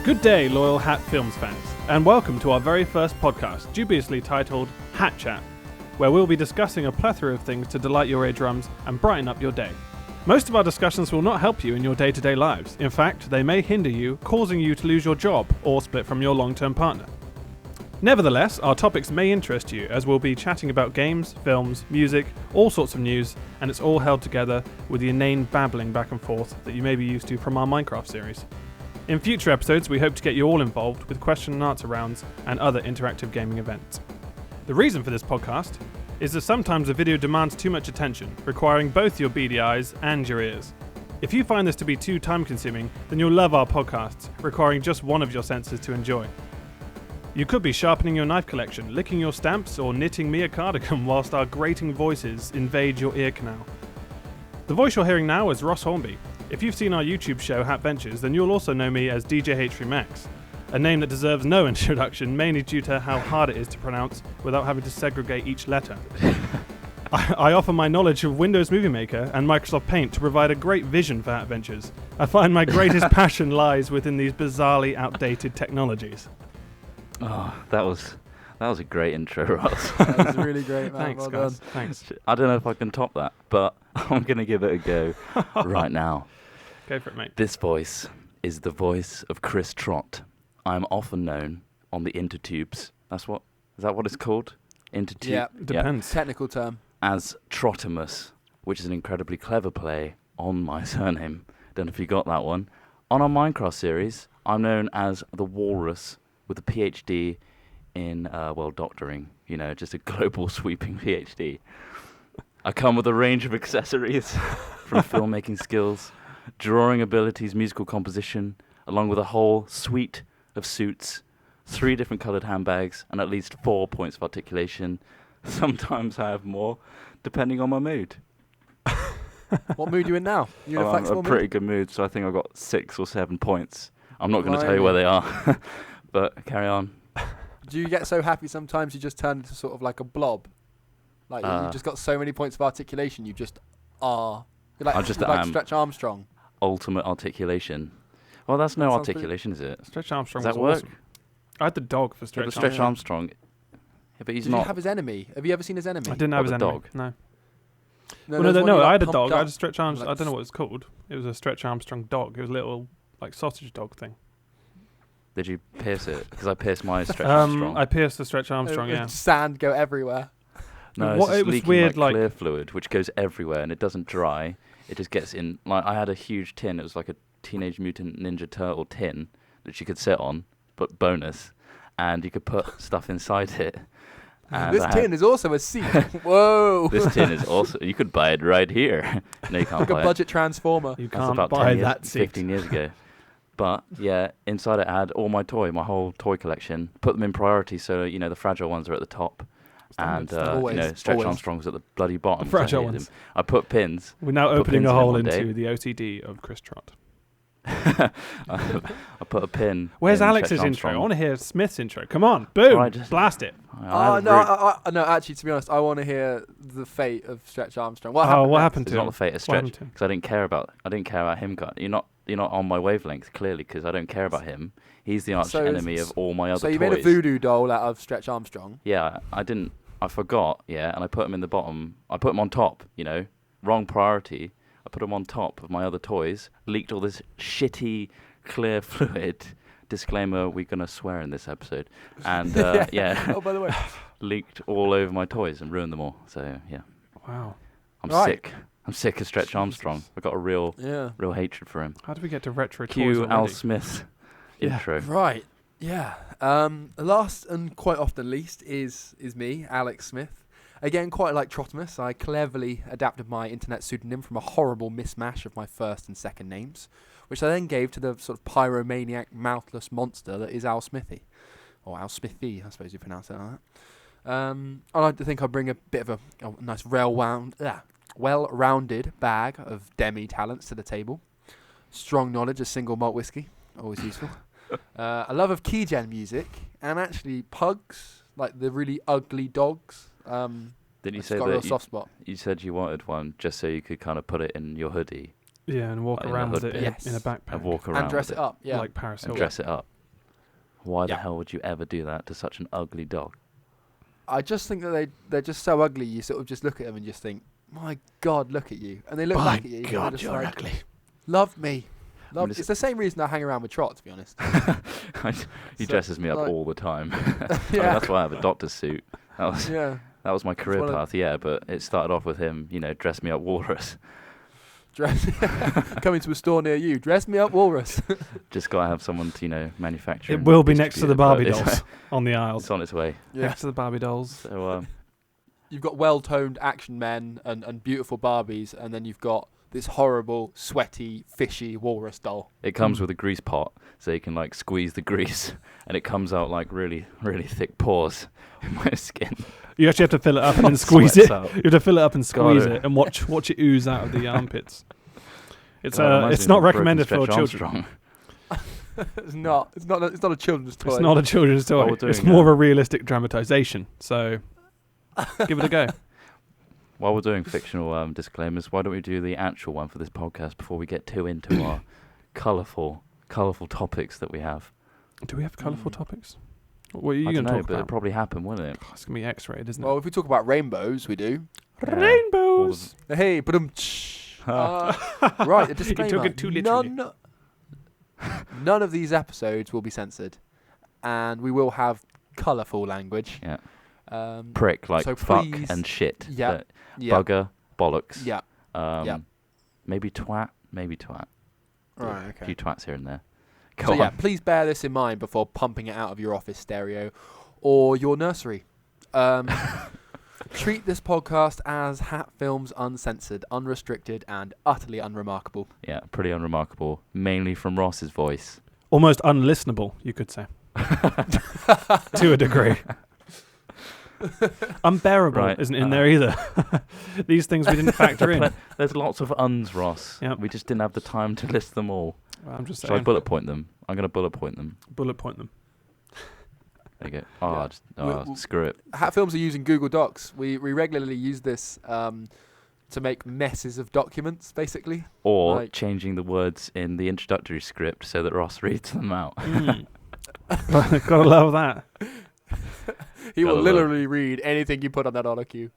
Good day, loyal Hat Films fans, and welcome to our very first podcast, dubiously titled Hat Chat, where we'll be discussing a plethora of things to delight your eardrums and brighten up your day. Most of our discussions will not help you in your day-to-day lives. In fact, they may hinder you, causing you to lose your job or split from your long-term partner. Nevertheless, our topics may interest you, as we'll be chatting about games, films, music, all sorts of news, and it's all held together with the inane babbling back and forth that you may be used to from our Minecraft series. In future episodes, we hope to get you all involved with question and answer rounds and other interactive gaming events. The reason for this podcast is that sometimes a video demands too much attention, requiring both your beady eyes and your ears. If you find this to be too time-consuming, then you'll love our podcasts, requiring just one of your senses to enjoy. You could be sharpening your knife collection, licking your stamps, or knitting me a cardigan whilst our grating voices invade your ear canal. The voice you're hearing now is Ross Hornby. If you've seen our YouTube show Hat Ventures, then you'll also know me as DJ H3Max, a name that deserves no introduction, mainly due to how hard it is to pronounce without having to segregate each letter. I offer my knowledge of Windows Movie Maker and Microsoft Paint to provide a great vision for Hat Ventures. I find my greatest passion lies within these bizarrely outdated technologies. Oh, that was a great intro, Ross. That was really great, man. Thanks, well guys. done. Thanks. I don't know if I can top that, but I'm going to give it a go right now. Go for it, mate. This voice is the voice of Chris Trott. I'm often known on the intertubes. Is that what it's called? Intertube? Yeah. Depends. Technical term. As Trottimus, which is an incredibly clever play on my surname. Don't know if you got that one. On our Minecraft series, I'm known as the Walrus with a PhD in, doctoring. You know, just a global sweeping PhD. I come with a range of accessories from filmmaking skills, drawing abilities, musical composition, along with a whole suite of suits, 3 different coloured handbags, and at least 4 points of articulation. Sometimes I have more, depending on my mood. What mood are you in now? You in a I'm flexible in a pretty mood? good mood, so I think I've got 6 or 7 points. I'm not going to tell you where they are, but carry on. Do you get so happy sometimes you just turn into sort of like a blob? Like you've just got so many points of articulation, you just are. You're like, just you're like am. Stretch Armstrong. Ultimate articulation. Well, that's no That sounds articulation, is it? Stretch Armstrong Does that was work? awesome. I had the dog for Yeah, Stretch but Stretch Armstrong. Armstrong. Yeah, but he's Did not. you have his enemy? Have you ever seen his enemy? I didn't have What, his the enemy. dog? No. No, No, I had a dog. I had a Stretch like Armstrong. I don't know what it's called. It was a Stretch Armstrong dog. It was a little, like, sausage dog thing. Did you pierce it? Because I pierced my Stretch Armstrong. I pierced the Stretch Armstrong, yeah. Sand go everywhere. No, What- it's it just was leaking weird, like- clear fluid, which goes everywhere, and it doesn't dry. It just gets in. Like, I had a huge tin. It was like a Teenage Mutant Ninja Turtle tin that you could sit on, but bonus, and you could put stuff inside it. And This tin is also a seat. Whoa. This tin is also. You could buy it right here. No, you can't like a buy it. budget transformer. You That's can't about buy 10 years, that seat. 15 years ago. But yeah, inside it had all my whole toy collection. Put them in priority, so you know the fragile ones are at the top, and Always, Stretch always. Armstrong's at the bloody bottom. The so I fragile hated ones. him. I put pins. We're now Put opening pins a in it hole one day. into the OCD of Chris Trott. I put a pin. Where's in Alex's Stretch intro? I Armstrong. want to hear Smith's intro. Come on, boom, Right, just- blast it. I had a route- No, actually, to be honest, I want to hear the fate of Stretch Armstrong. What happened It's to not him? the fate of What Stretch happened to him? because I didn't care about him. You're not on my wavelength clearly because I don't care about him. He's the arch So- enemy of all my other So you toys. made a voodoo doll out of Stretch Armstrong. Yeah, I forgot, and I put him in the bottom. I put him on top, wrong priority. I put him on top of my other toys, leaked all this shitty clear fluid. Disclaimer, we're going to swear in this episode. And, Oh, by the way. leaked all over my toys and ruined them all. So, yeah. Wow. I'm Right. sick. I'm sick of Stretch Armstrong. I've got a real hatred for him. How did we get to retro toys Cue already? Al Smith Yeah. intro. Right. Yeah. Last and quite often least is me, Alex Smith. Again, quite like Trottimus, I cleverly adapted my internet pseudonym from a horrible mismatch of my first and second names, which I then gave to the sort of pyromaniac, mouthless monster that is Al Smithy. Or Al Smithy, I suppose you pronounce it like that. I like to think I bring a bit of a nice well-rounded bag of demi talents to the table. Strong knowledge of single malt whiskey, always useful. A love of keygen music, and actually pugs, like the really ugly dogs. Didn't you It's say got a real that soft spot. you said you wanted one just so you could kind of put it in your hoodie Yeah, and walk Like in around the with it hood in, bit. in a backpack. and walk around And dress with it up, yeah. Like Paris and Hilton. dress it up? Why the Yeah. hell would you ever do that to such an ugly dog? I just think that they're just so ugly. You sort of just look at them and just think, my God, look at you. And they look back at you. and they're just like, ugly. Love me. I'm It's the same reason I hang around with Trot, to be honest. He So, dresses me up like- all the time. Yeah. That's why I have a doctor's suit. Yeah. That was my career one of- path, yeah, but it started off with him, dress me up walrus. Coming to a store near you. Dress me up, walrus. Just got to have someone to, manufacture It and will be next to the distribute it, Barbie but dolls on the aisles. It's on its way. Next to the Barbie dolls. So, You've got well-toned action men and beautiful Barbies, and then you've got this horrible, sweaty, fishy walrus doll. it comes with a grease pot, so you can, squeeze the grease, and it comes out, really, really thick pores in my skin. You actually have to fill it up and then squeeze Sweats it. out. You have to fill it up and squeeze Got it and watch it ooze out of the armpits. It's God, it reminds it's me not of Broken recommended for Stretch children. Armstrong. It's not a children's toy. It's not a children's While toy. we're doing It's more of that- a realistic dramatization. So give it a go. While we're doing fictional disclaimers, why don't we do the actual one for this podcast before we get too into our colourful topics that we have? Do we have colourful topics? What are you I going don't to know, talk but about? it'll probably happen, won't it? Oh, it's going to be X-rated, isn't Well, if we talk about rainbows, we do. it? Yeah. Rainbows! Hey, but right, a You disclaimer. took it too literally. None of these episodes will be censored, and we will have colourful language. Yeah. Um, Prick, So fuck please- and shit. Yeah. yeah, Bugger, bollocks. yeah. Yeah. Maybe twat. Right, A okay. few twats here and there. Go So on. yeah, please bear this in mind before pumping it out of your office stereo or your nursery. Treat this podcast as Hat Films Uncensored, Unrestricted, and utterly unremarkable. Yeah, pretty unremarkable. Mainly from Ross's voice. Almost unlistenable, you could say. To a degree. Unbearable Right, isn't in there either. These things we didn't factor in. There's lots of uns, Ross. Yep. We just didn't have the time to list them all. Well, I'm just Shall I saying. bullet point them? I'm going to bullet point them. Bullet point them. There you go. We- Screw it. Hat Films are using Google Docs. We regularly use this to make messes of documents, basically. Or Like- changing the words in the introductory script so that Ross reads them out. Gotta love that. He will Gotta love- literally read anything you put on that honor queue.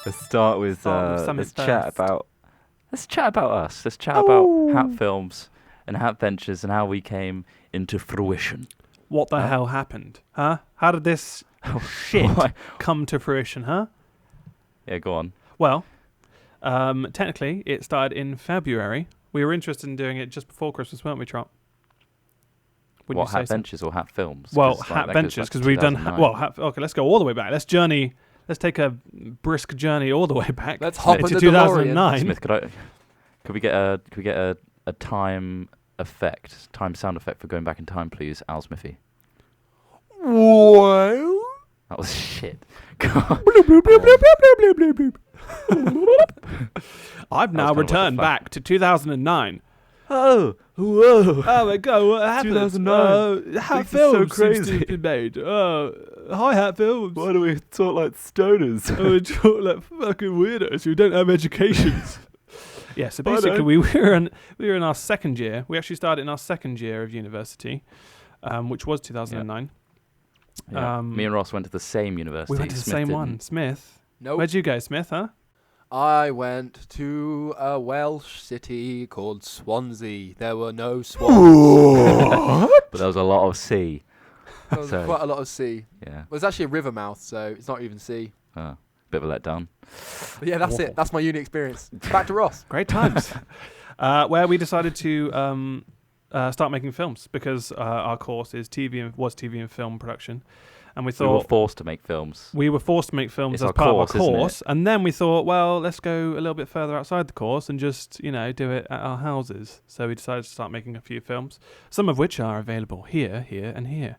Let's start with summer let's chat first. about us. Let's chat about Hat Films and Hat Ventures and how we came into fruition. What the Huh? hell happened? Huh? How did this shit Why? come to fruition, huh? Yeah, go on. Well, technically, it started in February. We were interested in doing it just before Christmas, weren't we, Trot? Wouldn't What, you say Hat so? Ventures or Hat Films? Well, 'Cause, Hat that goes Ventures, back because to we've done... 2009. okay, let's go all the way back. Let's take a brisk journey all the way back. Let's hop to in the 2009. Smith, could we get a time sound effect for going back in time, please, Al Smithy? Well, That was shit. I've now kind of what the returned fuck. back to 2009. Oh, whoa. Oh my god, what happened? 2009. Hat This is so Films seems to crazy. have been made. Hi, Hat Films. Why do we talk like stoners? Oh, we talk like fucking weirdos who don't have educations. Yeah, so I basically don't. we were in our second year. We actually started in our second year of university, which was 2009. Yeah. Um, Me and Ross went to the same university. We went to the Smith same didn't. one, Smith. nope. Where'd you go, Smith? Huh? I went to a Welsh city called Swansea. There were no swans. But there was a lot of sea. There was So- quite a lot of sea. Yeah. Well, it's actually a river mouth, so it's not even sea. Bit of a letdown. But yeah, that's it. That's my uni experience. Back to Ross. Great times. Where we decided to start making films because our course is TV and film production, and we We were thought forced to make films. we were forced to make films It's as our part course, of our isn't it? course, and then we thought, well, let's go a little bit further outside the course and just do it at our houses. So we decided to start making a few films, some of which are available here, and here.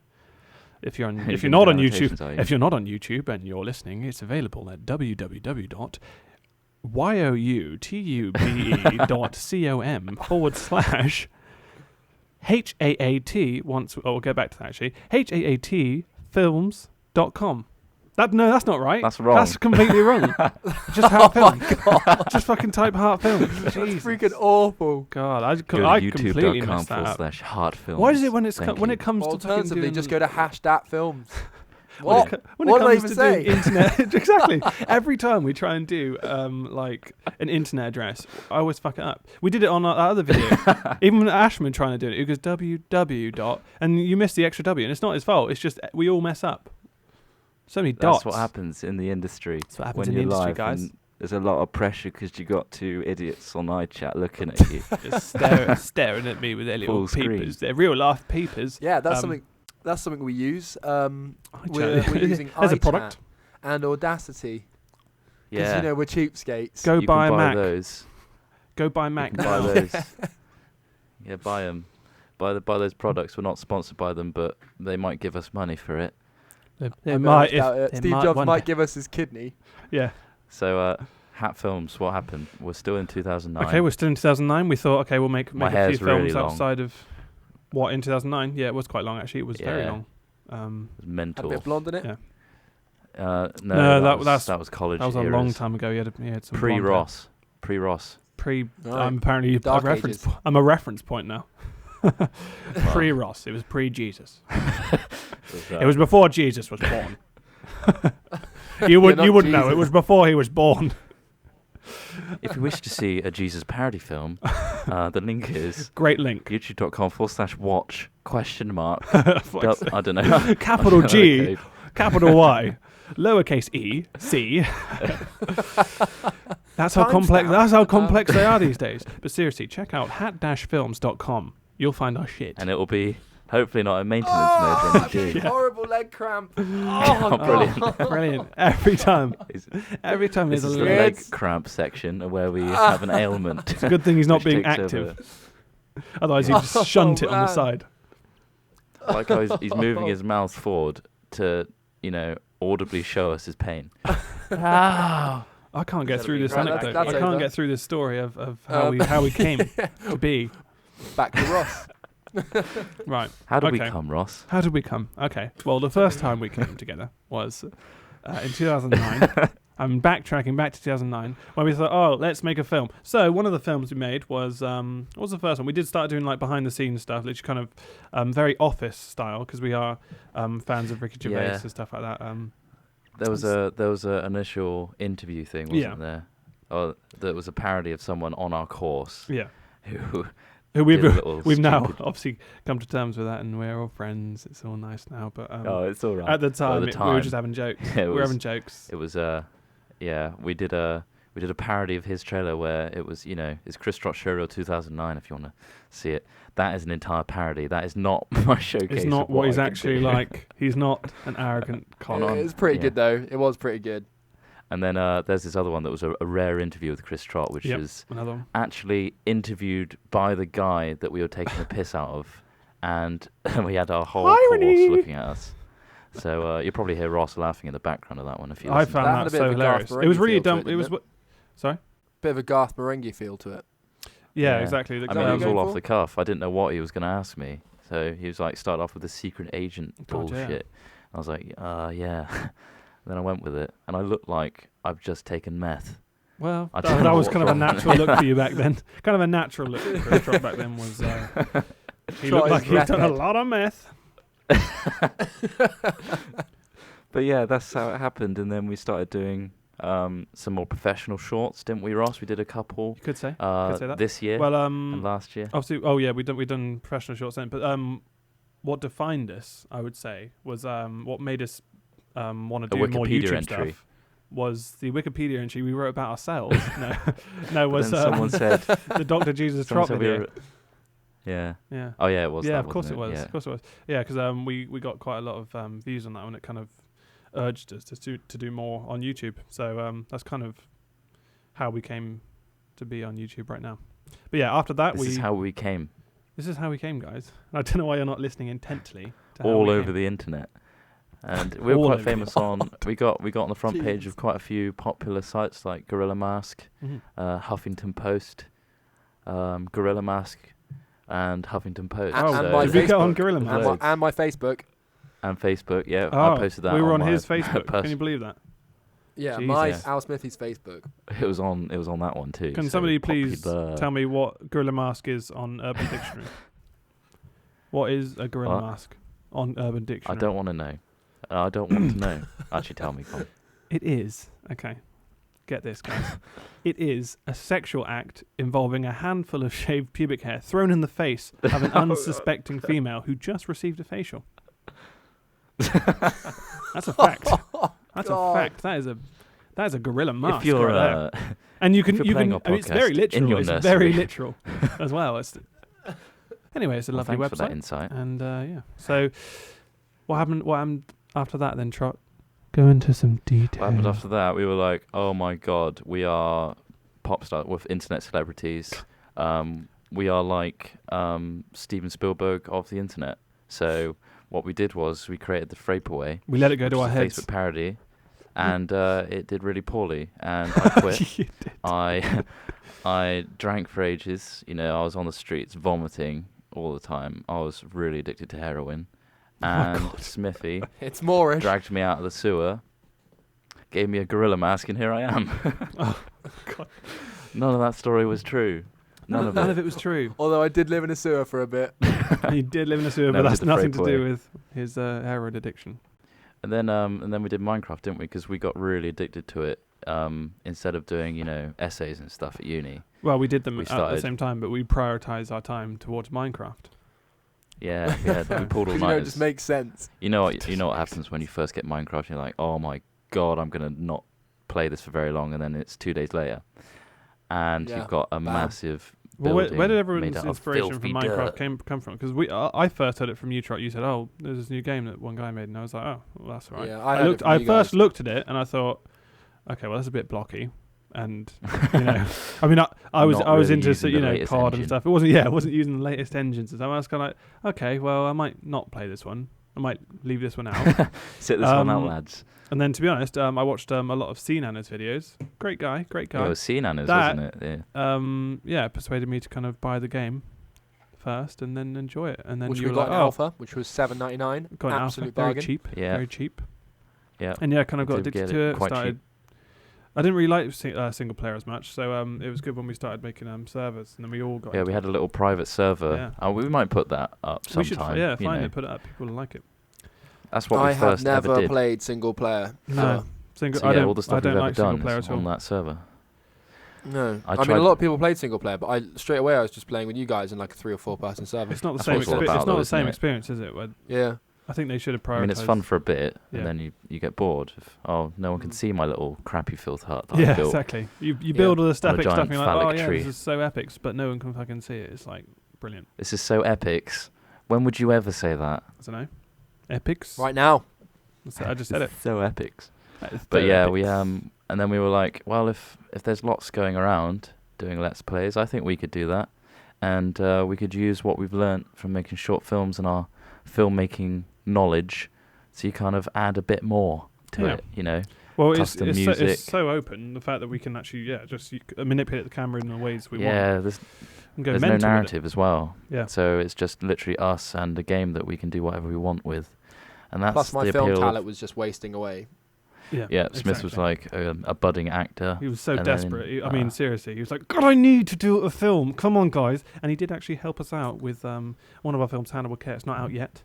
If you're You're if you're giving not on annotations, YouTube, are you? if you're not on YouTube and you're listening, it's available at www.youtube.com/HAAT HAAT once. Oh, we'll go back to that actually. HAATfilms.com. That's not right. That's wrong. That's completely wrong. Just Heart Film. Just fucking type Heart Film. That's freaking awful. God, I Go to completely messed that up. youtube.com/heartfilms. Why is it when it comes to Alternatively, fucking just go to #films. When it What did I comes even to say? doing internet, exactly. Every time we try and do like an internet address, I always fuck it up. We did it on our other video. Even when Ashman trying to do it, it goes www. And you miss the extra W, and it's not his fault. It's just we all mess up. So many dots. That's what happens in the industry. That's what happens when in the you're industry, live, guys. and there's a lot of pressure because you got two idiots on iChat looking at you. Just staring at me with their little Full screen. peepers. They're real life peepers. Yeah, that's something we use. We're using As a iChat product. and Audacity. Because, Yeah, we're cheapskates. Go you buy can a buy Mac. those. Go buy You Mac can now. buy those. Yeah, buy them. Buy those products. We're not sponsored by them, but they might give us money for it. They might. Steve Jobs might give us his kidney. Yeah. So, Hat Films, what happened? We're still in 2009. Okay, we're still in 2009. We thought, okay, we'll make My a few hair's really films long. outside of what in 2009. Yeah, it was quite long actually. It was very Yeah. long. It was Had a mental. bit of blonde in it. Yeah. No, that's- that was college. That was a eras. long time ago. You had some blonde hair. Pre-Ross. Alright. Apparently Dark a reference. ages. I'm a reference point now. Pre-Ross. It was pre-Jesus. It was before Jesus was born. You not wouldn't know. It Jesus. was before he was born. If you wish to see a Jesus parody film, the link is Great link. youtube.com/watch ? I don't know. Capital I don't know the G, code. capital Y, lowercase e, C. That's how complex. Timestamp. That's how complex they are these days. But seriously, check out hat-films.com. You'll find our shit. And it will be hopefully not a maintenance mode when you do. Horrible leg cramp. Oh, brilliant. Brilliant. Every time. Is- Every time This there's a is the little. leg cramp section where we have an ailment. It's a good thing he's not which being takes active. over. Otherwise, he'd just shunt it on the man. side. I like how he's moving his mouth forward to, audibly show us his pain. I can't get That'll through be this great. anecdote. That's I can't over. get through this story of how we came to be. Back to Ross. Right. How did we Okay. come, Ross? How did we come? Okay. Well, the first time we came together was in 2009. I'm backtracking back to 2009 when we thought, oh, let's make a film. So one of the films we made was what was the first one? We did start doing like behind the scenes stuff, literally kind of very office style because we are fans of Ricky Gervais Yeah. and stuff like that. There was a initial interview thing, wasn't Yeah. there? Oh, that was a parody of someone on our course Yeah. who Who did a little we've now stupid- obviously come to terms with that and we're all friends. It's all nice now, but Oh, it's all right. at the time, we were time, just having jokes. it We were was- having jokes. It was we did a parody of his trailer where it was it's Chris Trot Showreel 2009 if you want to see it. That is an entire parody. That is not my showcase. It's not of what he's I can actually do. like. He's not an arrogant con on. It was pretty Yeah. good though. It was pretty good. And then there's this other one that was a rare interview with Chris Trot, which Yep. was Another one. actually interviewed by the guy that we were taking the piss out of, and we had our whole Irony. course looking at us. So you'll probably hear Ross laughing in the background of that one if you I listen. found That that, had a bit so of a Garth hilarious. It was Marenghi really feel to dumb. it, It was. didn't Sorry. Bit of a Garth Marenghi feel to it. Yeah, Yeah. exactly. I that mean, what it you're was going all off for? the cuff. I didn't know what he was going to ask me. So he was like, start off with the secret agent God, yeah. bullshit. I was like, yeah. And then I went with it. And I looked like I've just taken meth. Well, I that, don't that know was what's kind of a wrong with natural me. look for you back then. Kind of a natural look for Chris Trot back then was. He looked Trot like is he'd done a meth. lot of meth. But yeah, that's how it happened. And then we started doing some more professional shorts, didn't we, Ross? We did a couple You could say. say that. this year Well, and last year. obviously, oh yeah, we done professional shorts then. But what defined us, I would say, was what made us want to A do more Wikipedia YouTube entry. stuff. Was the Wikipedia entry we wrote about ourselves? no, But was then someone said, the Dr. Jesus someone Trot said we video. were, yeah. Yeah. Oh yeah, it was. Yeah, that, of course it wasn't was. Yeah. Of course it was. Yeah, because we got quite a lot of views on that one. It kind of urged us to do more on YouTube. So that's kind of how we came to be on YouTube right now. But yeah, after that This is how we came. this is how we came, guys. I don't know why you're not listening intently. To how All we over came. the internet. And we were All quite over the famous on. We got on the front page Jeez. of quite a few popular sites like Gorilla Mask, Mhm. Huffington Post, Gorilla Mask, and Huffington Post. And Oh, my did we get on Facebook. Gorilla And Mask? Loads. my Facebook. and Facebook. Yeah, Oh, I posted that. we were on my his Facebook. Can you believe that? Yeah, Jesus. my Al Smithy's Facebook. It was on that one too. Can so somebody please popular. tell me what gorilla mask is on Urban Dictionary? What is a gorilla What? mask on Urban Dictionary? I don't want to know. I don't want to know. Actually, tell me, Colin. It is, okay, get this, guys. It is a sexual act involving a handful of shaved pubic hair thrown in the face of an unsuspecting female who just received a facial. That's a fact. That's a fact. That is a gorilla mask. If you're, right there. And you can, you're playing our I mean, it's very podcast literal. in your It's nursery. very literal as well. Anyway, it's a lovely Thanks website. for that insight. And yeah, so what happened after that then, Trot? Go into some detail. What happened after that? We were like, oh my god, we are pop stars with internet celebrities. We are like Steven Spielberg of the internet. So what we did was we created the Frapeaway. We let it go which to our is a heads. Facebook parody, and it did really poorly. And I quit. You did. I drank for ages. You know, I was on the streets vomiting all the time. I was really addicted to heroin. And Smithy It's Moorish. dragged me out of the sewer, gave me a gorilla mask, and here I am. Oh, God. None of that story was true. None of it. was true. Although I did live in a sewer for a bit. He did live in a sewer, No, but we that's did the nothing to do Frapeaway. with his heroin addiction. And then we did Minecraft, didn't we? Because we got really addicted to it. Instead of doing, essays and stuff at uni. Well, we did them We at the started- same time, but we prioritised our time towards Minecraft. Yeah, we pulled all Because, nighters. it just makes sense. You know what happens when you first get Minecraft? You're like, oh my god, I'm gonna not play this for very long, and then it's 2 days later, and Yeah, you've got a bam. massive. Well, where did building everyone's made out of inspiration from filthy Minecraft dirt. come from? Because I first heard it from you, Trot. You said, "Oh, there's this new game that one guy made," and I was like, "Oh, well, that's all right." Yeah, I heard it looked. from I you first guys. looked at it and I thought, "Okay, well, that's a bit blocky." And I mean, I was Not I was really into using the latest COD and engine. stuff. It wasn't using the latest engines and stuff. I was kind of like, okay, well, I might not play this one. I might leave this one out. Sit this one out, Um, lads. And then, to be honest, I watched a lot of CNANA's videos. Great guy. It was Cnanas, That- wasn't it? Yeah. Yeah, persuaded me to kind of buy the game first and then enjoy it. And then Which you we were got like, in oh, alpha, which was $7.99. got an alpha, Absolute very bargain. cheap, Yeah. very cheap. Yeah. And yeah, kind of got Did addicted get to it it. quite Started. cheap. I didn't really like single player as much, so it was good when we started making servers, and then we all got. Yeah, into we had it. a little private server. Yeah. We might put that up We should, sometime. yeah, you find know. it, put it up. People will like it. That's what I we have first ever never did. played single player. No, single. So I yeah, don't. all the I stuff don't we've ever like single done player is at all. on that server. No. I I mean, tried- a lot of people played single player, but straight away I was just playing with you guys in like a 3 or 4 person server. It's not the That's same. what it's all It's about, not though, the isn't same it? experience, is it? Yeah. I think they should have prioritized. I mean, it's fun for a bit, Yeah. and then you get bored. No one can see my little crappy filth hut that I Yeah, built. exactly. You build all this On a epic stuff, giant and you're like, oh phallic yeah, tree. this is so epic, but no one can fucking see it. It's like brilliant. This is so epics. When would you ever say that? I don't know. Epics. Right now. I just said it. So epics. That is But so yeah, epic. we and then we were like, well, if there's lots going around doing Let's Plays, I think we could do that, and we could use what we've learnt from making short films and our filmmaking knowledge, so you kind of add a bit more to Yeah. it, you know. Well, custom it's music. so open. The fact that we can actually, manipulate the camera in the ways we want. Yeah, there's And go no mental with it. narrative as well. Yeah. So it's just literally us and a game that we can do whatever we want with, and that's Plus my the film appeal. talent was just wasting away. Yeah, Smith was like a budding actor. He was so and then, desperate. I mean, seriously, he was like, God, I need to do a film. Come on, guys. And he did actually help us out with one of our films, Hannibal Care. It's not out yet,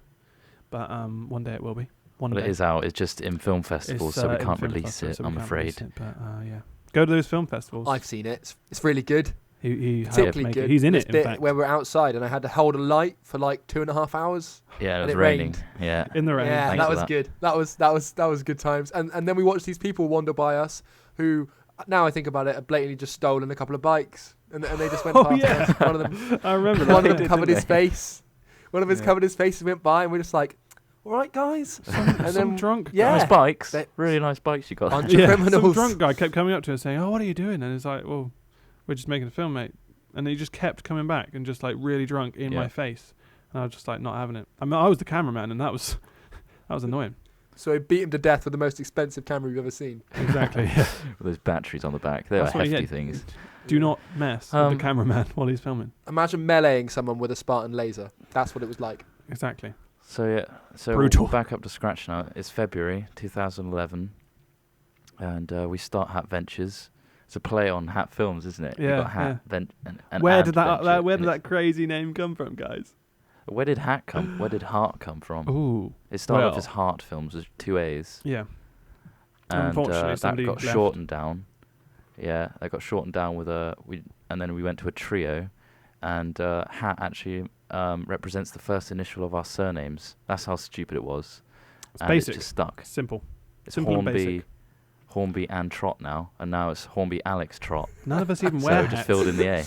but one day it will be. One Well, day. it is out. It's just in film festivals, It's, so we in can't film release festivals, it. so we I'm can't afraid. release it, but yeah, go to those film festivals. I've seen it. It's really good. He helped Particularly make good. it. He's in This it, in bit fact. where we're outside and I had to hold a light for like 2.5 hours. Yeah, it And was it raining. rained. Yeah. In the rain. Yeah, Thanks that for was that. good. That was good times. And then we watched these people wander by us who, now I think about it, had blatantly just stolen a couple of bikes and they just went Oh, past yeah. us. One of them, I remember that. one of They them did, covered didn't his they? face. One of his Yeah. covered his face and went by and we're just like, all right, guys. Some then- drunk yeah. Nice bikes. They- Really nice bikes you got. Bunch of Yeah, some criminals. drunk guy kept coming up to us saying, "Oh, what are you doing?" And it's like, "Well, we're just making a film, mate." And he just kept coming back and just like really drunk in Yeah. my face, and I was just like not having it. I mean, I was the cameraman, and that was annoying. So he beat him to death with the most expensive camera you've ever seen. Exactly. Yeah. With those batteries on the back. They were That's what you hefty get. things. Do not mess with Um, the cameraman while he's filming. Imagine meleeing someone with a Spartan laser. That's what it was like. Exactly. So Brutal. we're back up to scratch now. It's February 2011, and we start Hat Ventures. It's a play on Hat Films, isn't it? Yeah, You got Hat yeah. and Where and did that Venture, where and did it's- that crazy name come from, guys? Where did Hat come? Where did Heart come from? Ooh. It started off well. as Heart Films with 2 A's, Yeah. and Unfortunately, that somebody got left. shortened down. Yeah, that got shortened down with and then we went to a trio, and Hat actually represents the first initial of our surnames. That's how stupid it was. It's And basic. It just stuck. Simple. It's Simple and basic. Hornby and Trot now, and now it's Hornby Alex Trot. None of us even So wear we just hats. filled in the A.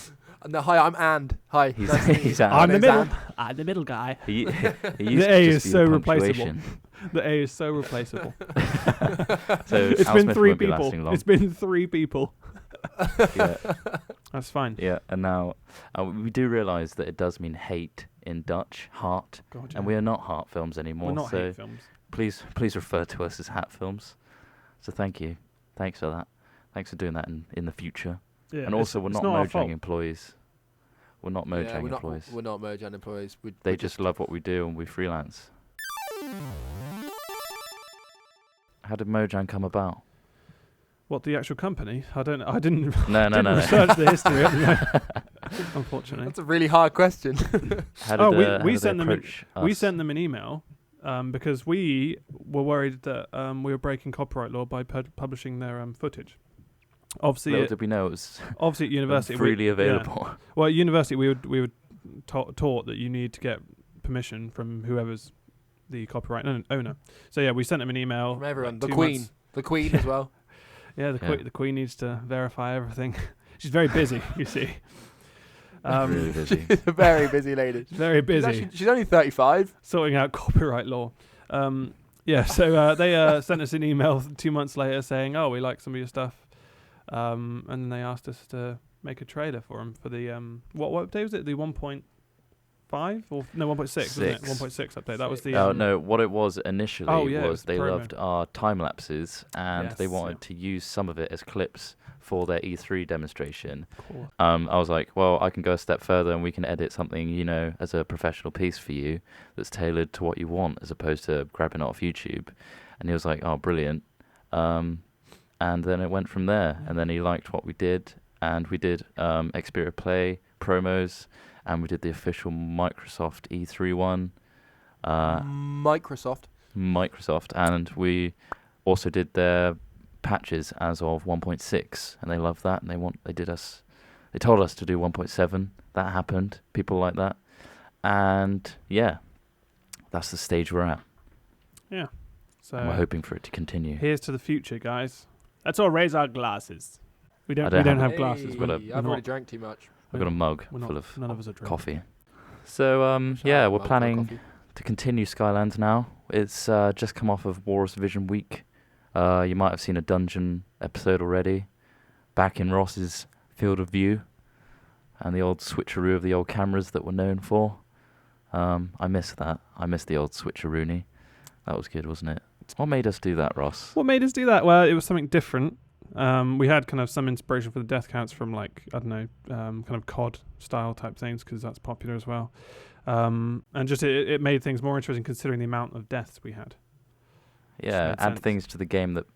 No, hi, I'm And. Hi. He's- nice to meet you. he's And. My I'm the name's middle. And. I'm the middle guy. He used The to A just is be so the replaceable. punctuation. The A is so replaceable. So It's Al been Smith 3 won't be people. lasting long. It's been 3 people. Yeah, That's fine. yeah, and now we do realise that it does mean hate in Dutch, heart, God, and we are not Heart Films anymore. We're not so hate films. please refer to us as Hat Films. So thank you. Thanks for that. Thanks for doing that in the future. Yeah, And also, we're it's not our fault. Mojang employees. We're not Mojang Yeah, employees. we're not Mojang employees. They we're just love what we do and we freelance. How did Mojang come about? What, the actual company? I don't know. I didn't No, didn't research the history of it, unfortunately. That's a really hard question. How Oh, did, we how did sent they them an- approach We us? sent them an email because we were worried that we were breaking copyright law by publishing their footage. Obviously, Little did we know it was obviously at university, freely yeah. available. Well, at university we were taught that you need to get permission from whoever's the copyright owner. So yeah, we sent them an email. From everyone. like The 2 Queen. months- The Queen as well. Yeah, Yeah. the Queen needs to verify everything. She's very busy, you see. Really busy. She's a very busy lady. Very busy. She's only 35. Sorting out copyright law. Yeah, so they sent us an email 2 months later saying, "Oh, we like some of your stuff," and then they asked us to make a trailer for them for the what update was it? The 1.5 or no 1.6? Wasn't it? 1.6 update. That was the. Oh no! What it was initially yeah, it was was the they promo. loved our time lapses and they Yes, wanted to use some of it as clips for their E3 demonstration. Cool. I was like, well, I can go a step further and we can edit something, as a professional piece for you that's tailored to what you want, as opposed to grabbing it off YouTube. And he was like, oh, brilliant. And then it went from there. And then he liked what we did, and we did Xperia Play promos, and we did the official Microsoft E3 one. Microsoft. And we also did their patches as of 1.6, and they loved that, and they told us to do 1.7. That happened. People like that, and yeah, that's the stage we're at. Yeah. So And we're hoping for it to continue. here's to the future, guys. Let's all raise our glasses. We don't. I don't We don't have have glasses. Hey, but I've we're already not- drank too much. I've got a mug we're not- full of none of us are drinking. coffee. So Shout yeah, out we're mug for planning coffee. to continue Skylands now. It's just come off of War's Vision Week. You might have seen a dungeon episode already. Back in Ross's field of view, and the old switcheroo of the old cameras that we're known for. I miss that. I miss the old switcheroony. That was good, wasn't it? What made us do that, Ross? What made us do that? Well, it was something different. We had kind of some inspiration for the death counts from kind of COD style type things, because that's popular as well. And just it made things more interesting considering the amount of deaths we had. Yeah, made add sense. things to the game that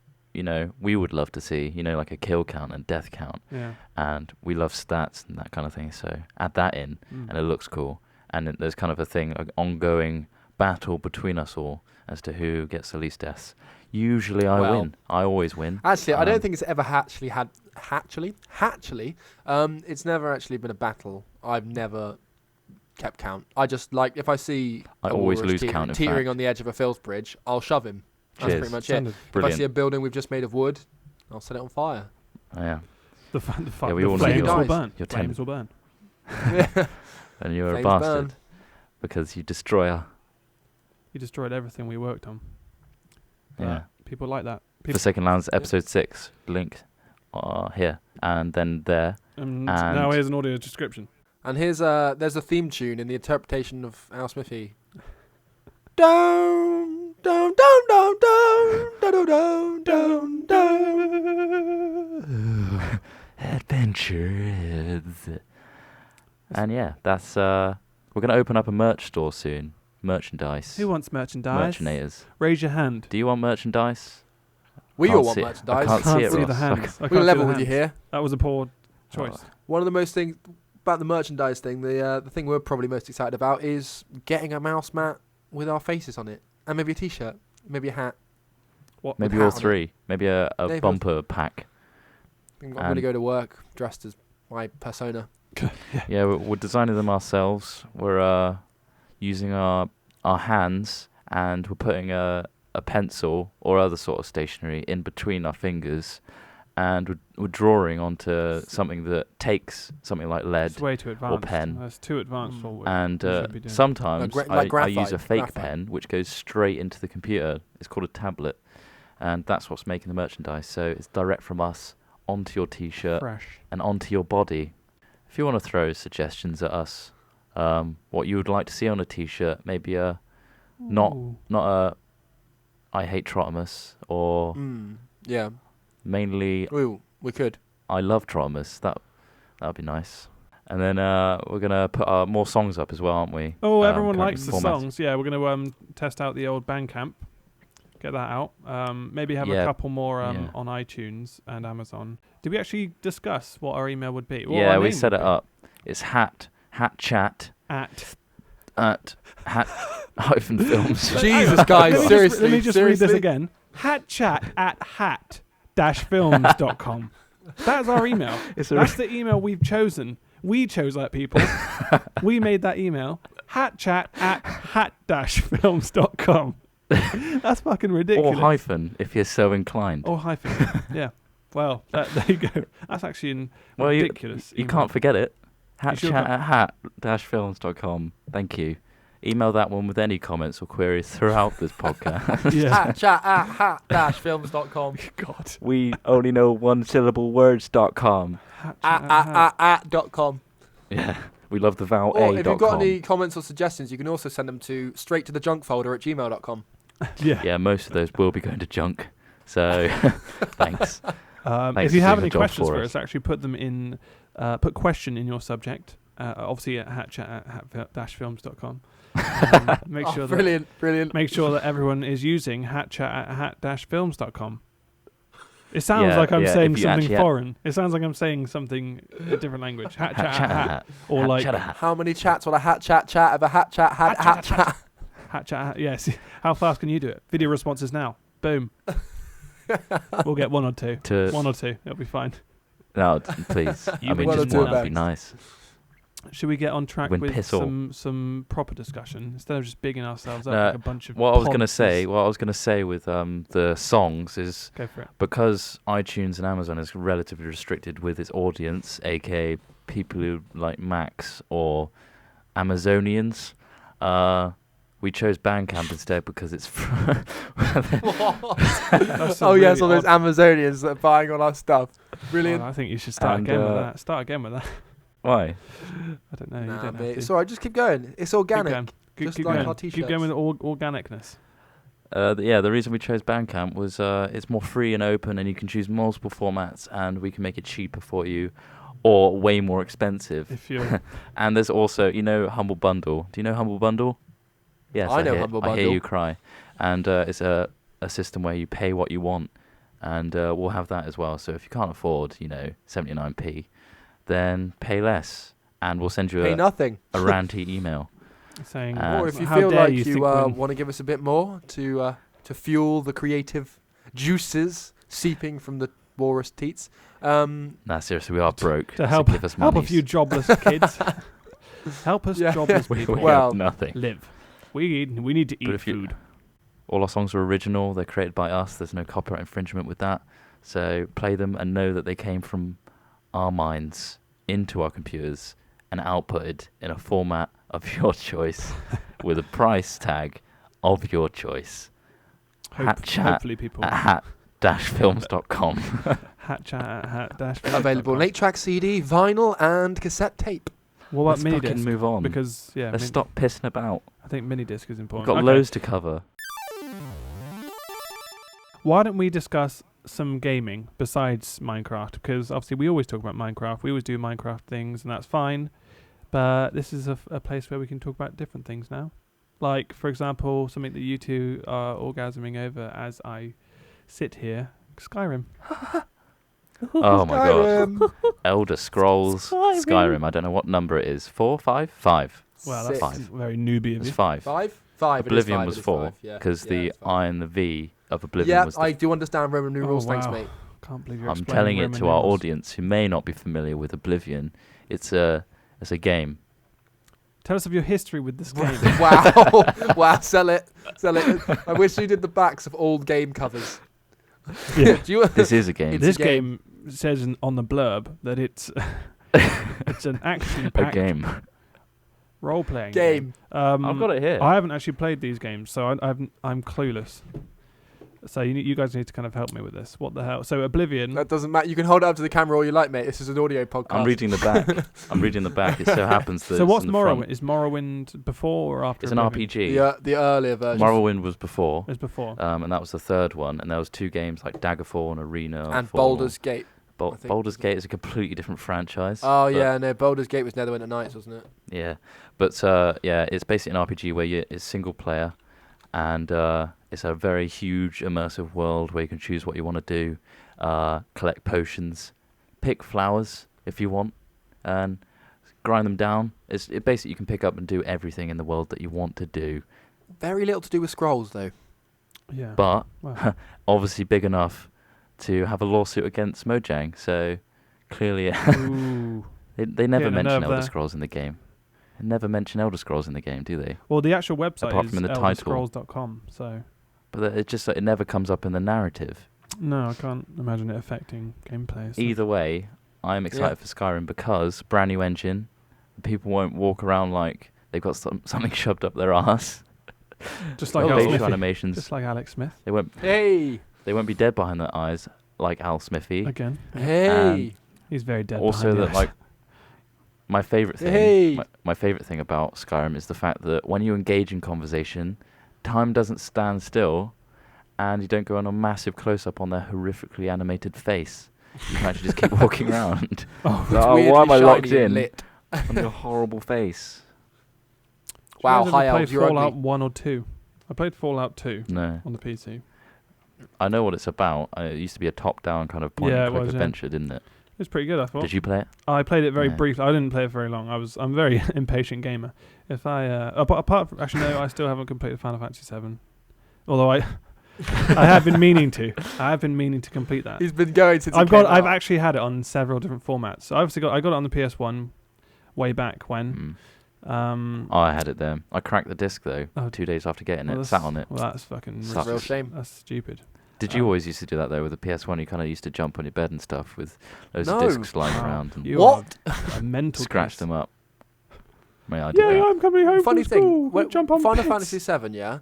we would love to see. Like a kill count and death count, Yeah. and we love stats and that kind of thing. So add that in, Mm. and it looks cool. And there's kind of an ongoing battle between us all as to who gets the least deaths. Usually I Well, win. I always win. Actually, I don't Um, think it's ever actually had. It's never actually been a battle. I've never kept count. I just if I see I a always walrus lose count, in teetering fact. on the edge of a filth bridge, I'll shove him. That's Cheers. pretty much it. Standard. If I Brilliant. see a building we've just made of wood, I'll set it on fire. Oh, yeah. The Yeah, we all know flames you're- will burn. you're Flames will burn. And you're a Flames bastard burn. because you destroy her. You destroyed everything we worked on. Yeah. People like that. Forsaken Lands episode 6 link here and then there. And And- now here's an audio description. And there's a theme tune in the interpretation of Al Smithy. Down, down, down, down, down, down, down, down, down. Adventures. And yeah, that's we're gonna open up a merch store soon. merchandise. Who wants merchandise? Merchanators. Raise your hand. Do you want merchandise? We Can't all want see it. merchandise. I can't see it, see Ross. the hands. I We're can't see level the with you hands. here. That was a poor choice. One of the most things about the merchandise thing, the thing we're probably most excited about is getting a mouse mat with our faces on it, and maybe a T-shirt, maybe a hat. What? Maybe hat all on it. three. Maybe a Maybe bumper pack. I'm going to And- go to work dressed as my persona. Yeah, we're designing them ourselves. We're using our hands, and we're putting a pencil or other sort of stationery in between our fingers, and we're drawing onto something that takes something like lead. It's way too advanced. pen. That's too advanced for what And we should be doing. sometimes Like I use a graphite, fake graphite. pen which goes straight into the computer. It's called a tablet, and that's what's making the merchandise. So it's direct from us onto your T-shirt Fresh. and onto your body. If you want to throw suggestions at us, what you would like to see on a T-shirt, maybe not Ooh. a I hate Trotimus, or Yeah. mainly Ooh, we could. I love Trotimus. That would be nice. And then we're gonna put more songs up as well, aren't we? Oh, everyone currently likes the formatted. songs. Yeah, we're going to test out the old Bandcamp. Get that out. Maybe have a Yeah, couple more yeah. on iTunes and Amazon. Did we actually discuss what our email would be? What Yeah, our we name set would it be? up. It's hat chat At at hat hyphen films. Jesus, guys, let me seriously. let me just read this seriously? again. Hatchat@hat-films.com. That's our email. That's the email we've chosen. We chose that, people. We made that email. Hatchat@hat-films.com. That's fucking Or ridiculous. hyphen if you're so inclined. Or hyphen. Yeah. Well, there you go. That's actually Well, ridiculous. You email. can't forget it. You sure Hatchat at hat-films.com. Thank you. Email that one with any comments or queries throughout this podcast. Yeah. Chat@hat-films.com. God. We only know one-syllable words.com. @.com. Yeah, we love the vowel Or A. if you've got any comments or suggestions, you can also send them to straight to the junk folder at gmail.com. Yeah. Yeah, most of those will be going to junk. So, thanks. Thanks If you for have doing any the job questions for for us. us, actually put them in. Put question in your subject. Obviously at hatchat@hat-films.com. Make sure that Brilliant. make sure that everyone is using hatchat@hat-films.com. It sounds Yeah, like I'm yeah, saying if you something actually foreign. It sounds like I'm saying something a different language. Hatchat Hat chat hat, hat. or Hat like chat hat. How many chats will a hat chat of a hat chat had hat chat? hatchat. Yes. How fast can you do it? Video responses now. Boom. We'll get one or two. To One or two. It'll be fine. no, please. You I mean, one or just two one would be bags. nice. Should we get on track When with piss all. some proper discussion instead of just bigging ourselves up No, like a bunch of What I was gonna ponces? say with the songs is Go for it. because iTunes and Amazon is relatively restricted with its audience, aka people who like Macs or Amazonians. We chose Bandcamp instead because it's That's a Oh yes, really all those odd- Amazonians that are buying all our stuff. Brilliant. Oh, I think you should start And, again with that. Start again with that. why? I don't know. You Nah, don't mate, have it's to. alright. Just keep going. It's Keep organic. going. just Keep like going. our Keep t-shirts. going with organicness. Yeah, the reason we chose Bandcamp was it's more free and open, and you can choose multiple formats, and we can make it cheaper for you, or way more expensive. If you're And there's also, Humble Bundle. Do you know Humble Bundle? Yes, I know Humble I hear Bundle. you cry. And it's a system where you pay what you want, and we'll have that as well. So if you can't afford, 79p, then pay less, and we'll send you Pay nothing. a ranty email. saying, Or Or if you how feel dare like you you think when- want to give us a bit more to fuel the creative juices seeping from the walrus teats. Nah, seriously, we are broke. to so help give us help a monies. few jobless kids. Help us Yeah. jobless we people have Well, nothing. live. We need to But eat if you- food. All our songs are original. They're created by us. There's no copyright infringement with that. So play them and know that they came from our minds into our computers and outputted in a format of your choice with a price tag of your choice. Hopefully people At hat-films.com. hatchat@hat-films.com. available on 8-track CD, vinyl, and cassette tape. What about Let's mini fucking disc? move on. Because Let's stop pissing about. I think mini disc is We've important. got Okay. loads to cover. Why don't we discuss some gaming besides Minecraft? Because obviously we always talk about Minecraft. We always do Minecraft things, and that's fine. But this is a place where we can talk about different things now. Like, for example, something that you two are orgasming over as I sit here. Skyrim. Oh my god. Skyrim. Elder Scrolls, Skyrim. I don't know what number it is. 4, 5? 5. Well, that's Six. very newbie of It's you. 5. Five. Oblivion it is was five, 4 it is five, yeah. because Yeah, the it's five. I and the V of Oblivion Yeah, was. I do understand Roman numerals. Oh, Thanks, wow. mate. Can't believe you're I'm explaining telling it Roman to our numerals. audience who may not be familiar with Oblivion. It's a game. Tell us of your history with this game. Wow, sell it. I wish you did the backs of old game covers. Yeah. Do you, This is a game. It's This a game. game says on the blurb that it's it's an A action-packed game. role-playing Game. I've got it here. I haven't actually played these games, so I'm clueless. So you guys need to kind of help me with this. What the hell? So Oblivion. That doesn't matter. You can hold it up to the camera all you like, mate. This is an audio podcast. I'm reading the back. It so happens that. So what's it's in the Morrowind? front. Is Morrowind before or after? It's an Oblivion? RPG. The earlier version. Morrowind was before. It's before. And that was the third one. And there was 2 games like Daggerfall and Arena. And for- Baldur's Gate. I think. Baldur's Gate is a completely different franchise. Oh but- yeah, no. Baldur's Gate was Neverwinter Nights, wasn't it? Yeah, but yeah, it's basically an RPG where it's single player, and it's a very huge immersive world where you can choose what you want to do, collect potions, pick flowers if you want, and grind them down. It basically you can pick up and do everything in the world that you want to do, Very little to do with scrolls, though. Yeah. but Wow. obviously big enough to have a lawsuit against Mojang. So clearly, Ooh. they never Getting a mention nerve Elder there. Scrolls in the game. They never mention Elder Scrolls in the game, do they? Well, the actual website Apart is from in the title. elderscrolls.com. So But it never comes up in the narrative. no, I can't imagine it affecting gameplay. So. Either way, I'm excited for Skyrim because brand new engine. People won't walk around like they've got something shoved up their ass. Just like Oh, Alex facial Smithy. animations. Just like Alex Smith They won't be dead behind their eyes like Al Smithy. again. Hey. He's very dead. Also, behind the that eyes. like my favorite thing. Hey. My favorite thing about Skyrim is the fact that when you engage in conversation, time doesn't stand still, and you don't go on a massive close up on their horrifically animated face. You can actually just keep walking around. Oh, It's why weirdly am I locked shiny and in lit. on your horrible face? Wow, Did you guys high ever play elves, you're Fallout ugly. 1 or 2. I played Fallout 2 No. on the PC. I know what it's about. It used to be a top-down kind of Yeah, it point-and-click was, yeah. adventure, didn't it? It was pretty good, I thought. Did you play it? I played it very No. briefly. I didn't play it very long. I'm a very impatient gamer. If I apart from actually no, I still haven't completed Final Fantasy 7. Although I have been meaning to. I have been meaning to complete that. He's been going since I've he came I've out. actually had it on several different formats. So I got it on the PS1 way back when. Oh, I had it there. I cracked the disc though. Oh. 2 days after getting Well, it, that's- sat on it. Well, that's fucking Sucks. Real shame. That's stupid. Did you always used to do that though with the PS1? You kind of used to jump on your bed and stuff with those No. discs lying Wow. around and You What? are a mental scratch case. them up. I did Yeah, that. I'm coming home Funny from thing, school. when Jump on Final beds. Fantasy 7, yeah,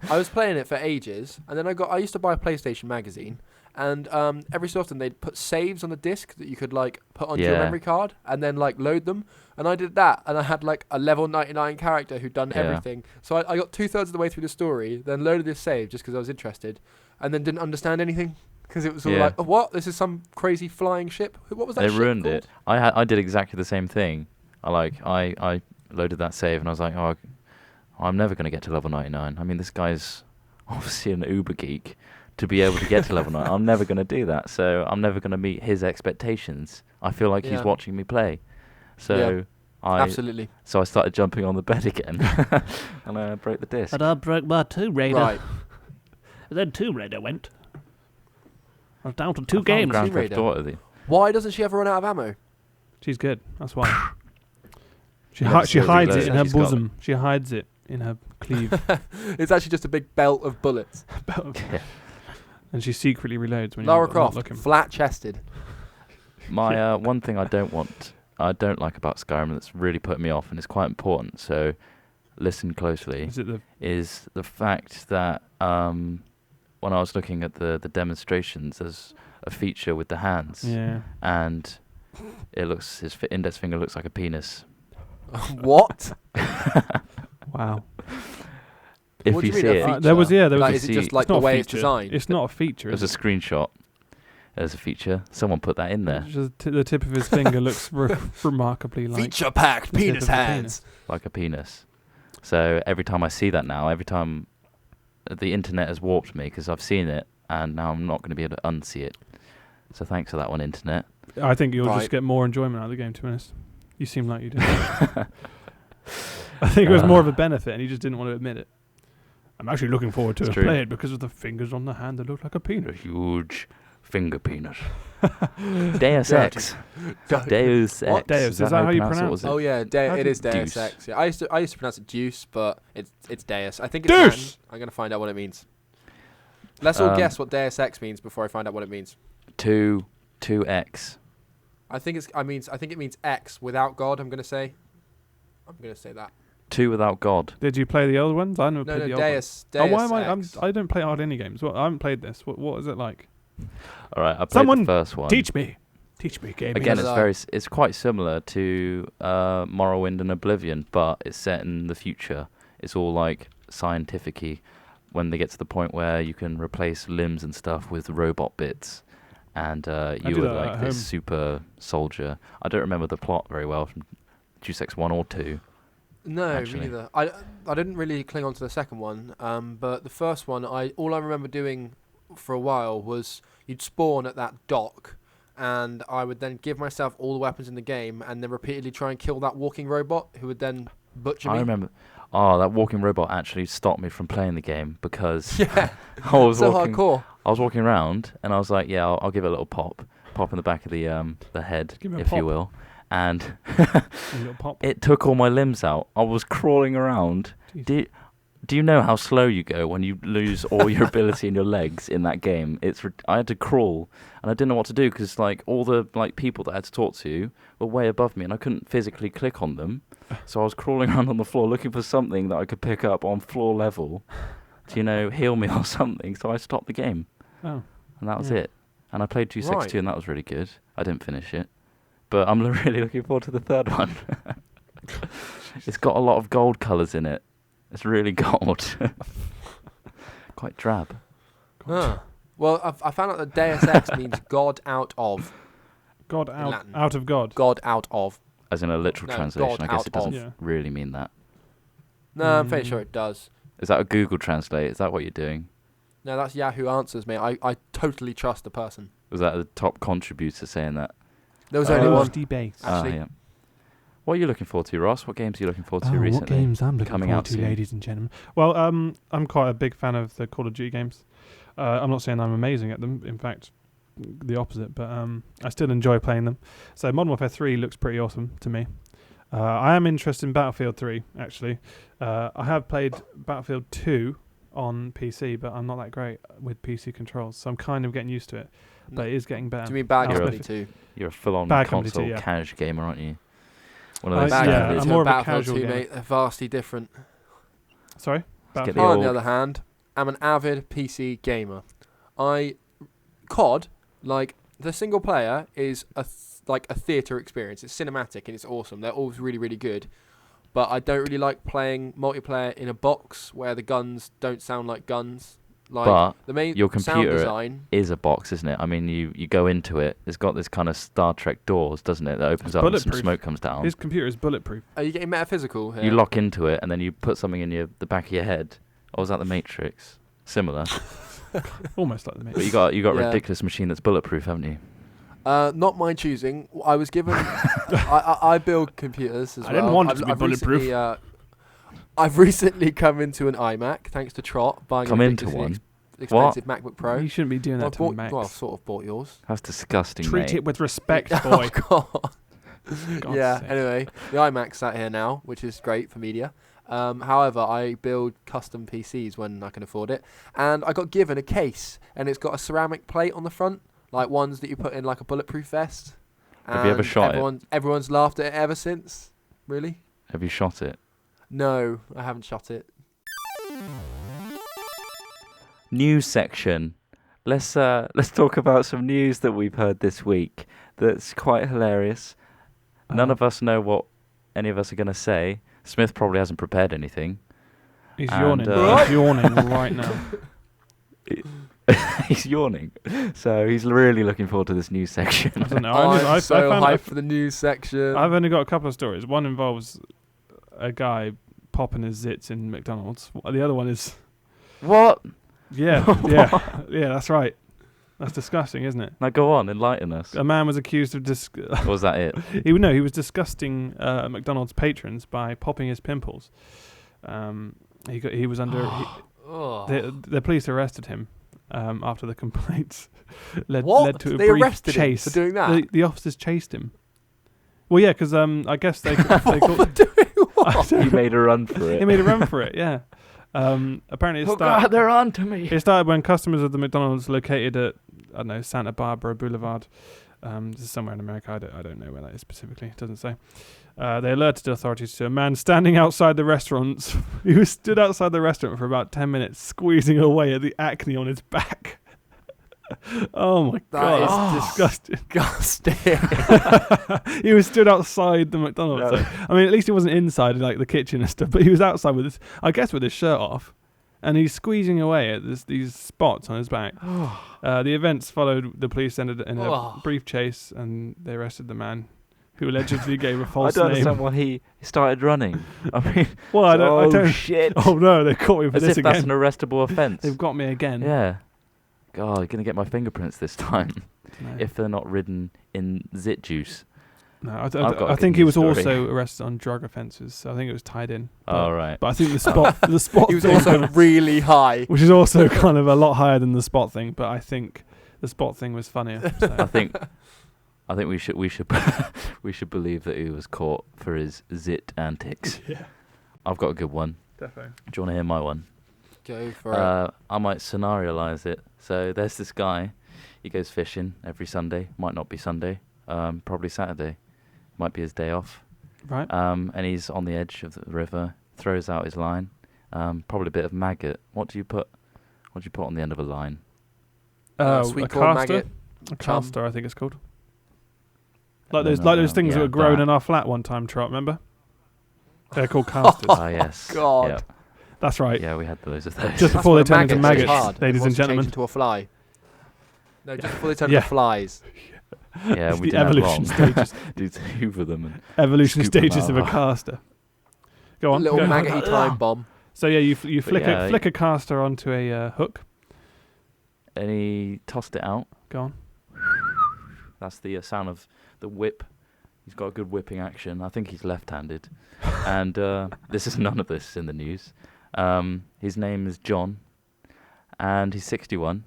I was playing it for ages, and then I used to buy a PlayStation magazine, and every so often they'd put saves on the disc that you could like put onto your Yeah. memory card, and then like load them, and I did that, and I had like a level 99 character who'd done Yeah. everything, so I got 2/3 of the way through the story, then loaded this save just because I was interested, and then didn't understand anything. Because it was all Yeah. like, oh, what? This is some crazy flying ship? What was that They ship ruined called? it. I did exactly the same thing. I loaded that save and I was like, oh, I'm never going to get to level 99. I mean, this guy's obviously an uber geek to be able to get to level 9. I'm never going to do that. So I'm never going to meet his expectations. I feel like he's Yeah. watching me play. So Absolutely. So I started jumping on the bed again, and I broke the disc. And I broke my Tomb Raider. Right. And then Tomb Raider went. I was down to I 2 found games. Grand Tomb Theft Raider. Auto. Why doesn't she ever run out of ammo? She's good. That's why. She Never she saw hides reload. it in her She's got bosom. She hides it in her cleave, It's actually just a big belt of bullets. and she secretly reloads when Lara you're not Croft, looking. flat-chested. My one thing I don't like about Skyrim that's really put me off, and it's quite important. So listen closely. Is it the Is the fact that when I was looking at the demonstrations, there's a feature with the hands, yeah? and it looks his index finger looks like a penis. What? Wow. If What do you you see mean a it, feature? There was you Like, can is it see- just like It's the not a way it's feature. designed? It's not a feature. there's a Is it? screenshot. There's a feature. Someone put that in there, It's just the tip of his finger looks remarkably like Feature-packed the tip penis of a hands. like a penis. So every time I see that now, every time the internet has warped me because I've seen it, and now I'm not going to be able to unsee it. So thanks for that one, internet. I think you'll Right. just get more enjoyment out of the game, to be honest. You seem like you do. I think it was more of a benefit, and you just didn't want to admit it. I'm actually looking forward to It's it. true. Play it because of the fingers on the hand that look like a A penis. huge finger penis. Deus Dirty. Ex. Deus What? Ex. Deus, is that how you pronounce What was it? Oh yeah, How it do is you- Deus Deuce. Ex. Yeah, I used to pronounce it Deuce, but it's Deus. I think it's Deuce! Latin. I'm gonna find out what it means. Let's all Um, guess what Deus Ex means before I find out what it means. 2X. I think it means X without God. I'm gonna say that. 2 without God. Did you play the old ones? I never No, played no, the old ones. Deus. Oh, why am I? Ex. I don't play hard any games. Well, I haven't played this. What is it like? All right, I played Someone the first one. Teach me, gaming. Again, Yes. it's quite similar to Morrowind and Oblivion, but it's set in the future. It's all like scientific-y when they get to the point where you can replace limbs and stuff with robot bits, and you do were that like at this home. super soldier. I don't remember the plot very well from Deus Ex 1 or 2. No, actually. me neither. I didn't really cling on to the second one, but the first one, all I remember doing for a while was you'd spawn at that dock, and I would then give myself all the weapons in the game, and then repeatedly try and kill that walking robot, who would then butcher me. I remember. Oh, that walking robot actually stopped me from playing the game because Yeah, I was so walking. hardcore. I was walking around and I was like, yeah, I'll give it a little pop in the back of the head, Give it a if you pop. will. And A little pop. it took all my limbs out. I was crawling around. Jeez. Do you know how slow you go when you lose all your ability in your legs in that game? I had to crawl, and I didn't know what to do because like all the like people that I had to talk to were way above me, and I couldn't physically click on them. So I was crawling around on the floor looking for something that I could pick up on floor level to heal me or something. So I stopped the game, Oh, and that was Yeah. it. And I played 262, Right. and that was really good. I didn't finish it, but I'm really looking forward to the third one. It's got a lot of gold colours in it. It's really gold. Quite drab. Huh. Well, I found out that Deus Ex means God out of. God Latin. out of God. God out of. As in a literal No, translation, God I guess out it doesn't of. Yeah. really mean that. No, I'm pretty sure it does. Is that a Google Translate? Is that what you're doing? No, that's Yahoo Answers, mate. I totally trust the person. Was that the top contributor saying that? There was Oh. only one. debate. Actually. Yeah. What are you looking forward to, Ross? What games are you looking forward to What recently? games I'm looking coming forward out to, soon? ladies and gentlemen? Well, I'm quite a big fan of the Call of Duty games. I'm not saying I'm amazing at them. In fact, the opposite. But I still enjoy playing them. So Modern Warfare 3 looks pretty awesome to me. I am interested in Battlefield 3, actually. I have played Battlefield 2 on PC, but I'm not that great with PC controls. So I'm kind of getting used to it. But it is getting better. Do you mean Bad That's Company perfect. 2? You're a full-on Bad Company console 2, yeah. cash gamer, aren't you? One of I- those. Bad yeah, Company I'm 2 more and of a Battlefield casual 2, gamer. mate, they're vastly different. Sorry? Let's get Battlefield. the I, on old- the other hand, am an avid PC gamer. COD, like, the single player is like a theatre experience. It's cinematic and it's awesome. They're always really, really good. But I don't really like playing multiplayer in a box where the guns don't sound like guns. Like, But the main your sound computer design. is a box, isn't it? I mean, you go into it. It's got this kind of Star Trek doors, doesn't it? That opens up and some bulletproof. smoke comes down. His computer is bulletproof. Are you getting metaphysical here? You lock into it, and then you put something in the back of your head. Or was that the Matrix? Similar. Almost like the But Matrix. you got a Yeah. ridiculous machine that's bulletproof, haven't you? Not my choosing. I was given. I build computers as I well. didn't want it to be I've bulletproof. Recently, I've recently come into an iMac thanks to Trot buying Come a into ridiculously one? expensive MacBook Pro. You shouldn't be doing Well, that I to Macs. well, sort of bought yours. That's disgusting, Treat mate. it with respect, boy. Oh God. God's Yeah. sake. Anyway, the iMac's sat here now, which is great for media. However, I build custom PCs when I can afford it, and I got given a case, and it's got a ceramic plate on the front, like ones that you put in like a bulletproof vest. Have you ever And shot it? Everyone's laughed at it ever since. Really? Have you shot it? No, I haven't shot it. News section. Let's talk about some news that we've heard this week. That's quite hilarious. None of us know what any of us are going to say. Smith probably hasn't prepared anything. He's And, yawning. uh, He's yawning right now. He's yawning, so he's really looking forward to this news section. I don't know. I'm I so found hyped for the news section. I've only got a couple of stories. One involves a guy popping his zits in McDonald's. The other one is What? yeah, yeah, that's right. That's disgusting, isn't it? Now go on, enlighten us. A man was accused of Was that it? he was disgusting McDonald's patrons by popping his pimples. He was under. The police arrested him after the complaints led to a They brief arrested chase. him for doing that? The officers chased him. Well, yeah, because I guess they What doing what? He made a run for it. he made a run for it. Yeah. Apparently, Oh God, they're on to me. it started when customers of the McDonald's located at Santa Barbara Boulevard. This is somewhere in America. I don't know where that is specifically. It doesn't say. They alerted authorities to a man standing outside the restaurant. He was stood outside the restaurant for about 10 minutes, squeezing away at the acne on his back. Oh my God, That is disgusting. disgusting. He was stood outside the McDonald's. No. So, I mean, at least he wasn't inside like the kitchen and stuff, but he was outside with his, I guess, with his shirt off, and he's squeezing away at these spots on his back. The events followed. The police ended in a brief chase, and they arrested the man who allegedly gave a I false don't name. understand why he started running. I mean, Well, I don't. shit. Oh no, they caught me for As this if that's again. an arrestable offence. They've got me again. Yeah. God, you're gonna get my fingerprints this time No. if they're not ridden in zit juice. No, I've got a I good think he news was story. also arrested on drug offences. So I think it was tied in. Oh right. But I think the spot He was thing, also really high. which is also kind of a lot higher than the spot thing. But I think the spot thing was funnier. So. I think we should we should believe that he was caught for his zit antics. Yeah, I've got a good one. definitely. Do you want to hear my one? Go for it. I might scenariolise it. So there's this guy. He goes fishing every Sunday. Might not be Sunday. Probably Saturday. Might be his day off. Right. And he's on the edge of the river. Throws out his line. Probably a bit of maggot. What do you put on the end of a line? Sweet a corn caster. maggot. A Chum. caster, I think it's called. No, Like no, those things yeah, that were grown that. in our flat one time, Trot. Remember? They're called casters. Ah yes. God. Yeah. That's right. Yeah, we had loads of those. Just That's before when they turn into maggots is maggots, hard. ladies and Wants to change gentlemen. into a fly. No, just before they turn Yeah. into flies. Yeah, It's we the didn't have evolution long. stages. Dude, hoover them. And Evolution Scoop 'em stages of a out. caster. Go on. Little go. maggoty time bomb. So yeah, you flick yeah, a caster onto a hook. and he tossed it out. Go on. That's the sound of the whip. He's got a good whipping action. I think he's left-handed. And this is none of this in the news. His name is John, and he's 61.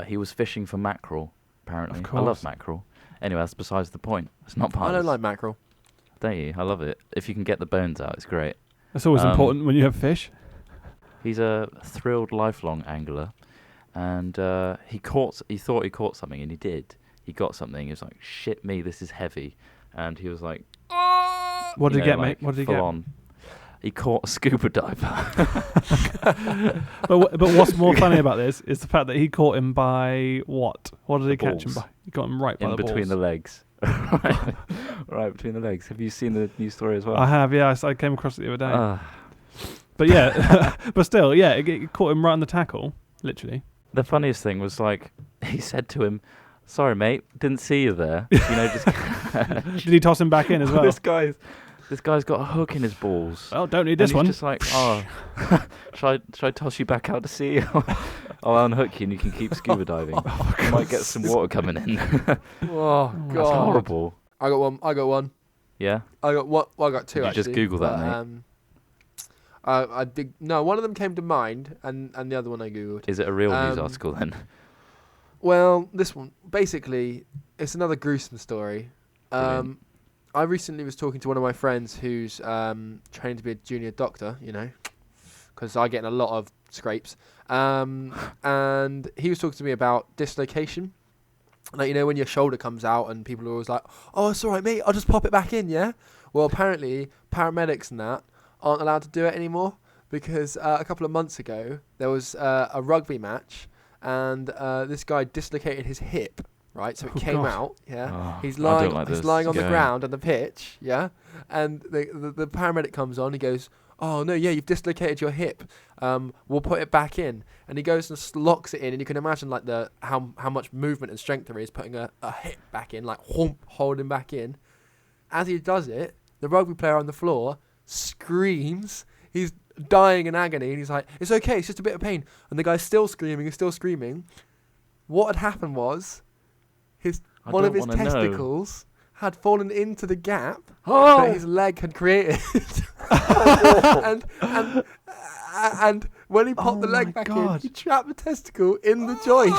He was fishing for mackerel, apparently. Of I love course. mackerel. Anyway, that's besides the point. It's not part I of don't this. like mackerel. Don't you? I love it. If you can get the bones out, it's great. That's always important when you have fish. He's a thrilled, lifelong angler, and he thought he caught something, and he did. He got something. He was like, "Shit me, this is heavy," and he was like, What did you he know, get, like, mate? What did he full get? on. He caught a scuba diver. But what's more funny about this is the fact that he caught him by what? What did The he catch him balls. by? He got him right by in the between balls. the legs. right between the legs. Have you seen the news story as well? I have, yeah. I came across it the other day. Ah. But yeah, but still, yeah, it caught him right on the tackle, literally. The funniest thing was like he said to him, "Sorry, mate, didn't see you there." You know, just Did he toss him back in as well? this guy's got a hook in his balls. Oh, don't need And this he's one. just like, "Oh, should I toss you back out to sea? I'll unhook you and you can keep scuba diving. You might get some water coming in." Oh, That's God. horrible. I got one. Yeah. I got what? Well, I got two. Did you actually, just Google that, but, mate? I did. No, one of them came to mind, and the other one I googled. Is it a real news Um, article then? Well, this one basically it's another gruesome story. Brilliant. I recently was talking to one of my friends who's training to be a junior doctor. You know, because I get in a lot of scrapes. And he was talking to me about dislocation. Like, you know, when your shoulder comes out and people are always like, "Oh, it's all right, mate. I'll just pop it back in." Yeah. Well, apparently paramedics and that aren't allowed to do it anymore because a couple of months ago there was a rugby match and this guy dislocated his hip. Right, so it came God. out. Yeah, Oh, he's I don't lying. like He's this. lying on the Go. ground on the pitch. Yeah, and the paramedic comes on. He goes, "Oh no, yeah, you've dislocated your hip. We'll put it back in." And he goes and locks it in, and you can imagine like how much movement and strength there is putting a hip back in, like holding back in. As he does it, the rugby player on the floor screams. He's dying in agony, and he's like, "It's okay, it's just a bit of pain." And the guy's still screaming. What had happened was, one of his testicles had fallen into the gap that his leg had created, and when he popped the leg back in, he trapped the testicle in the joint.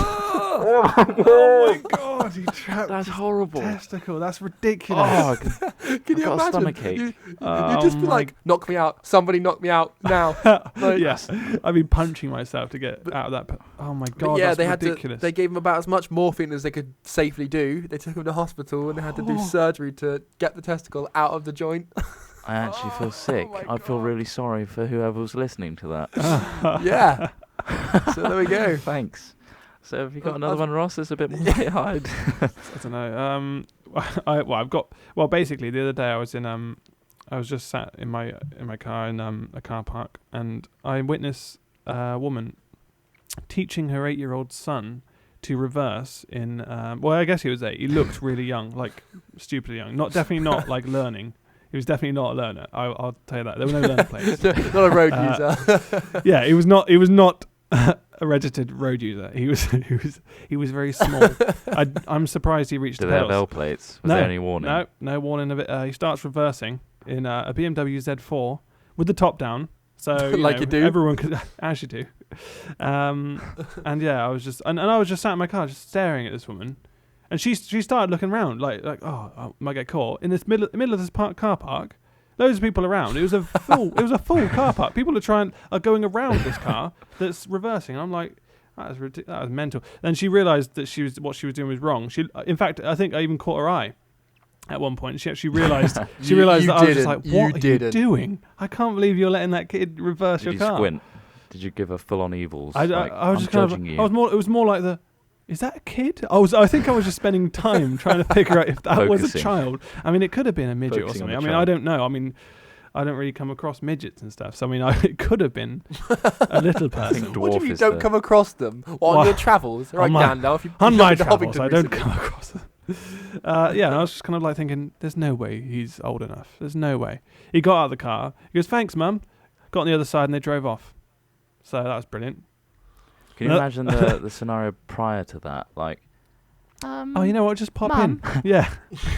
Oh my god! He trapped. That's horrible. Testicle. That's ridiculous. Can you got a imagine? stomachache. You just be like, "Knock me out! Somebody knock me out now!" Like, yes, I've been punching myself to get out of that. Oh my god! Yeah, that's ridiculous. They gave him about as much morphine as they could safely do. They took him to hospital and they had to do surgery to get the testicle out of the joint. I actually feel sick. I feel really sorry for whoever was listening to that. Yeah. So there we go. Thanks. So have you got another one, Ross? That's a bit more light-eyed. I don't know. Basically the other day I was just sat in my car in a car park, and I witnessed a woman teaching her 8-year-old son to reverse in. I guess he was 8. He looked really young, like stupidly young. Definitely not like learning. He was definitely not a learner. I'll tell you that. There were no learner plates. Not a road user. Yeah, he was not. He was not a registered road user. He was very small. I'm surprised he reached the Do they have pedals. L plates? Was there any warning? No warning of it. He starts reversing in a BMW Z4 with the top down. So you do. Everyone could, as you do. And yeah, I was just sat in my car, just staring at this woman. And she started looking around like I might get caught in this middle of this car park. Loads of people around. It was a full car park. People are going around this car that's reversing. I'm like, that was mental. Then she realised that what she was doing was wrong. In fact, I think I even caught her eye at one point. She actually realised. She realised that I was just like, what are you doing? I can't believe you're letting that kid reverse your car. Did you squint? Did you give her full-on evils? I was just kind of. you. It was more like the. Is that a kid? I think I was just spending time trying to figure out if that was a child. I mean, it could have been a midget or something. I mean, I don't know. I mean, I don't really come across midgets and stuff. So I mean, it could have been a little person. What do you mean you don't come across them on your travels? Right, Gandalf. On my travels, I don't come across them. Yeah, and I was just kind of like thinking, there's no way he's old enough. There's no way. He got out of the car. He goes, "Thanks, Mum." Got on the other side and they drove off. So that was brilliant. Can you imagine the scenario prior to that? Like, oh, you know what? Just pop Mum. in. Yeah.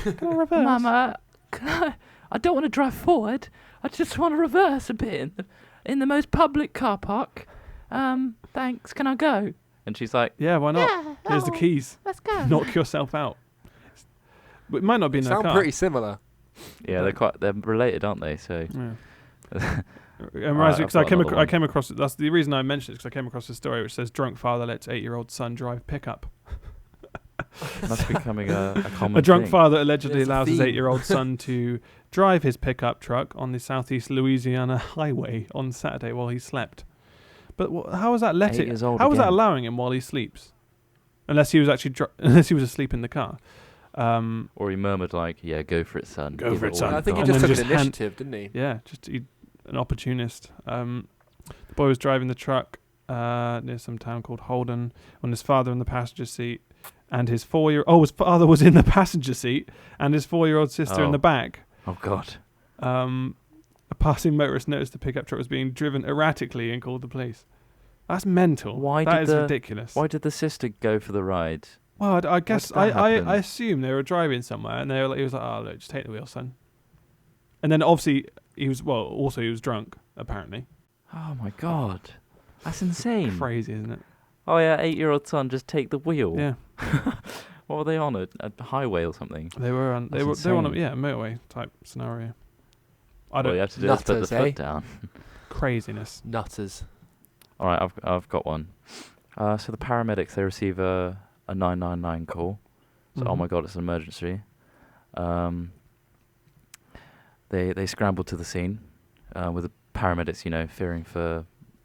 Can I reverse? Mama, I don't want to drive forward. I just want to reverse a bit in the most public car park. Thanks. Can I go? and she's like, Yeah, why not? Yeah, Here's the keys. Let's go. Knock yourself out. But it might not be in their Sound car. pretty similar. yeah, they're related, aren't they? So Yeah. Alright, Because I've I got another came across. That's the reason I mentioned it, because I came across a story which says drunk father lets 8-year-old son drive pickup. that's becoming a common A drunk thing. father allegedly It's a allows his theme. 8-year-old son to drive his pickup truck on the southeast Louisiana highway on Saturday while he slept. But how was that 8 years old How was that again. allowing him while he sleeps? Unless he was actually unless he was asleep in the car. Or he murmured like, "Yeah, go for it, son. Go Give for it, all son." I you've think he got." And just then took just an initiative, didn't he? Yeah, an opportunist. The boy was driving the truck near some town called Holden, on his father in the passenger seat, and his 4-year-old. His father was in the passenger seat, and his 4-year-old sister in Oh. the back. Oh God. A passing motorist noticed the pickup truck was being driven erratically and called the police. That's mental. Why That did is the- ridiculous. Why did the sister go for the ride? Well, I guess did that happen? I assume they were driving somewhere, and he was like, "Oh, look, just take the wheel, son." And then obviously he was drunk, apparently. Oh my God, that's insane. Crazy, isn't it? Oh yeah, 8-year-old son, just take the wheel. Yeah, What were they on, a highway or something? they were on. They That's were on a insane. motorway type scenario. I All don't you have to do is put the Nutters, eh? foot down. craziness. Nutters. All right, I've got one. So the paramedics, they receive a 999 call. So oh Mhm. my God, it's an emergency. They scramble to the scene with the paramedics, fearing for.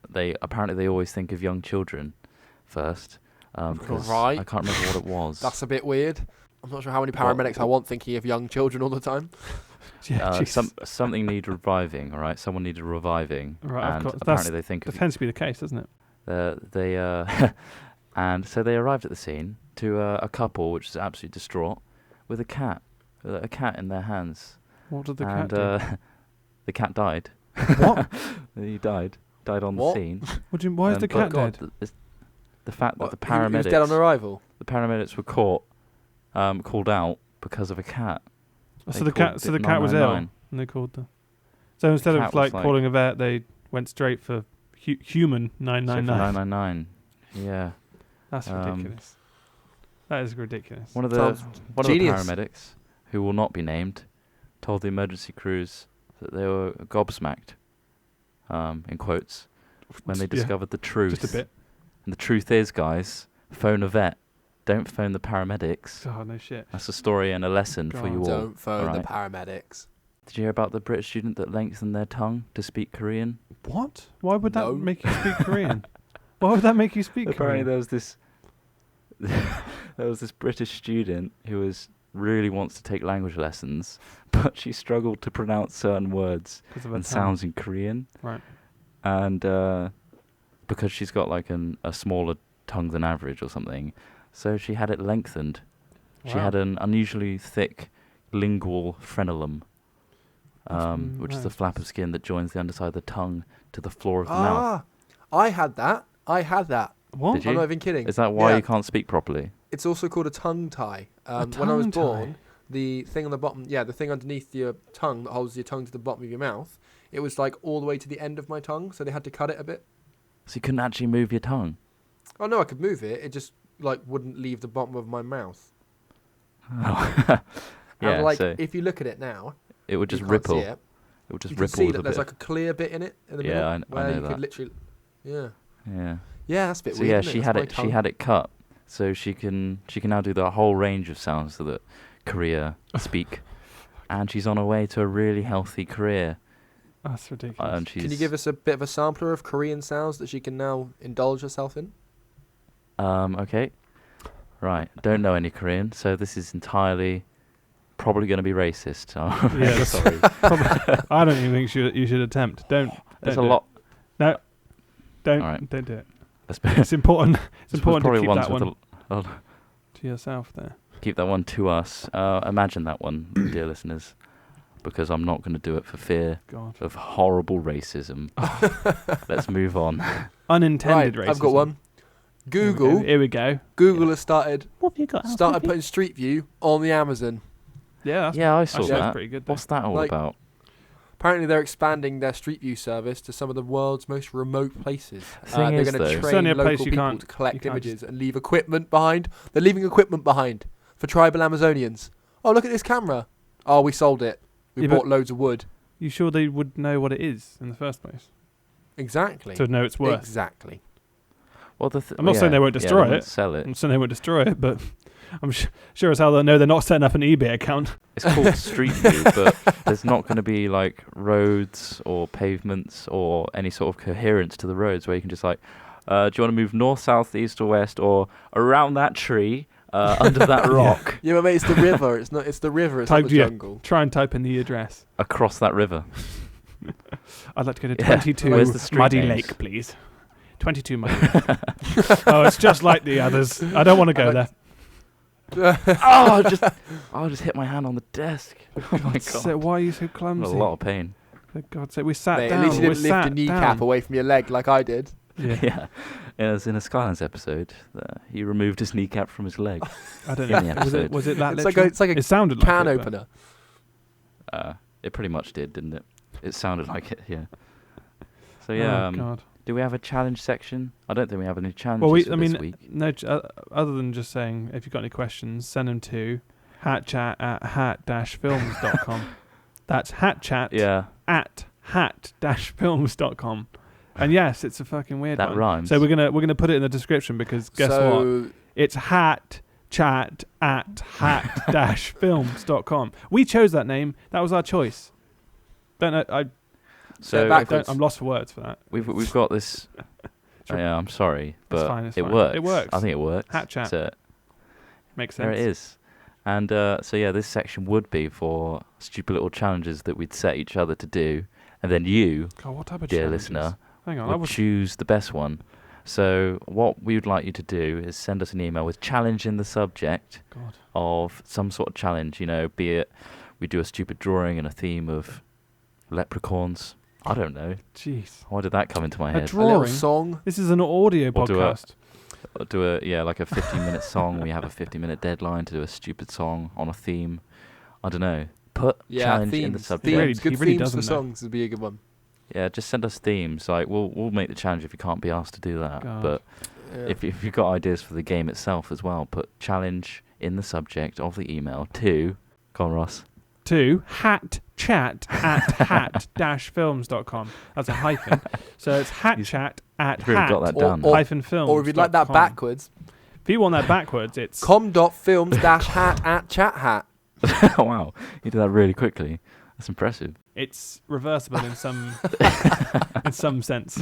They always think of young children first. Because Right. I can't remember what it was. That's a bit weird. I'm not sure how many paramedics I want thinking of young children all the time. Yeah, Jesus. Something needed reviving. All right, someone needed reviving, Right, of and course. apparently they think That of tends to be the case, doesn't it? they and so they arrived at the scene to a couple which is absolutely distraught with a cat in their hands. What did the and cat do? the cat died. What? He died on What? the scene. Why is the But cat dead? The fact that What, the he was paramedics dead on arrival. the paramedics were called out because of a cat. So They the cat. called So it the cat was ill, 999. and they called the. So instead of cat was like- calling a vet, they went straight for human So for 999. 999. Yeah. That's ridiculous. That is ridiculous. One of the Sounds genius. paramedics, who will not be named, told the emergency crews that they were gobsmacked, in quotes, when they Yeah, discovered the truth. just a bit. And the truth is, guys, phone a vet. Don't phone the paramedics. Oh no shit. That's a story and a lesson for you all. Don't phone the alright? paramedics. Did you hear about the British student that lengthened their tongue to speak Korean? What? Why would that No. make you speak Korean? Why would that make you speak Apparently Korean? there was this British student who really wants to take language lessons, but she struggled to pronounce certain words 'Cause of her and tongue. sounds in Korean. Right. And because she's got like a smaller tongue than average or something, so she had it lengthened. She Wow. had an unusually thick lingual frenulum, That's which is the nice. flap of skin that joins the underside of the tongue to the floor of the mouth. I had that. What? Did I'm you? not even kidding. Is that why Yeah. you can't speak properly? It's also called a tongue tie. A When I was tongue born, tie? the thing on the bottom, the thing underneath your tongue that holds your tongue to the bottom of your mouth, it was like all the way to the end of my tongue, so they had to cut it a bit. So you couldn't actually move your tongue? Oh no, I could move it. It just like wouldn't leave the bottom of my mouth. Oh. Yeah, And like so if you look at it now, it would just you can't ripple. see it. It would just You can ripple see with that a there's bit. like a clear bit in it in the Yeah, middle I where know you that. could literally. Yeah. Yeah. Yeah, that's a bit So weird. yeah, isn't she it? had That's it. my She tongue. had it cut, so she can now do the whole range of sounds that Korea speak, and she's on her way to a really healthy career. That's ridiculous. And she's Can you give us a bit of a sampler of Korean sounds that she can now indulge herself in? Okay, right. Don't know any Korean, so this is entirely probably going to be racist. Yeah, that's sorry. I don't even think you should attempt. Don't. There's a do it. lot. No. Don't. Alright. Don't do it. Let's It's important. It's This was important to probably keep ones that with one a- to yourself there. keep that one to us. Imagine that one, dear listeners, because I'm not going to do it for fear God. of horrible racism. Let's move on. Unintended Right, racism. I've got one. Google Here we go. Google has started What have you got? putting Street View on the Amazon. Yeah, that's, Yeah, I saw that's that. pretty good. Though. What's that all Like- about? Apparently, they're expanding their Street View service to some of the world's most remote places. Thing They're is, going to though- train Certainly a place local you people can't- to you collect can't images and leave equipment behind. They're leaving equipment behind for tribal Amazonians. Oh, look at this camera. Oh, we sold it. We Yeah, but- bought loads of wood. You sure they would know what it is in the first place? Exactly. To know its worth. Exactly. Well, I'm not saying they won't destroy won't it. Sell it. I'm saying they won't destroy it, but I'm sure as hell they'll know they're not setting up an eBay account. It's called Street View, but there's not going to be like roads or pavements or any sort of coherence to the roads where you can just like, do you want to move north, south, east, or west, or around that tree, under that rock, Yeah, but mate, it's the river. It's not. It's the river. It's not Type- the yeah. jungle. Try and type in the address. across that river? I'd like to go to Yeah. 22 Where's the street Muddy names? Lake, please. 22 Muddy Lake. Oh, it's just like the others. I don't want to go there. I just hit my hand on the desk. Oh my god! So why are you so I'm in clumsy? a lot of pain. For God's sake, we sat Mate, down. at least you we didn't lift your sat kneecap down. away from your leg like I did. Yeah. Yeah, as in a Skylands episode, he removed his kneecap from his leg. I don't In the know. Was episode. it that It's literal? like a It sounded can like it, but- opener. It pretty much did, didn't it? It sounded like it. Yeah. So Oh, yeah, God. do we have a challenge section? I don't think we have any challenges Well, for this week. no. Other than just saying, if you've got any questions, send them to hatchat@hat-films.com. That's hatchat Yeah, at hat-films.com. And yes, it's a fucking weird that one. rhymes. So we're gonna put it in the description because guess what? So It's hat-films.com. We chose that name. That was our choice. Don't know. So backwards. I'm lost for words for that. we've got this. Yeah, I'm sorry, but fine, it's it fine. works. It works. I think it works. Hat chat. So Makes sense. there it is. And so yeah, this section would be for stupid little challenges that we'd set each other to do, and then you, God, what type of dear challenges? listener, Hang on. I would was choose the best one. So what we would like you to do is send us an email with challenge in the subject God. of some sort of challenge, be it we do a stupid drawing and a theme of leprechauns, I don't know. Jeez. Why did that come into my A head? A little drawing. song. This is an audio Or do a- podcast. Do like a 15-minute song. We have a 15-minute deadline to do a stupid song on a theme. I don't know. Put Yeah, challenge in the themes. subject. Really- Themes. Good he really themes for doesn't know. songs would be a good one. Yeah, just send us themes. Like we'll make the challenge if you can't be asked to do that. God. But Yeah. if you've got ideas for the game itself as well, put challenge in the subject of the email to. Go on, Ross. To hatchat@hat-films.com. That's a hyphen. So it's hatchat at You've really got that down. Or- hyphen films. Or if you'd like that backwards, If you want that backwards, it's com.films-hat@chat-hat. Wow, you did that really quickly. That's impressive. it's reversible in some in some sense.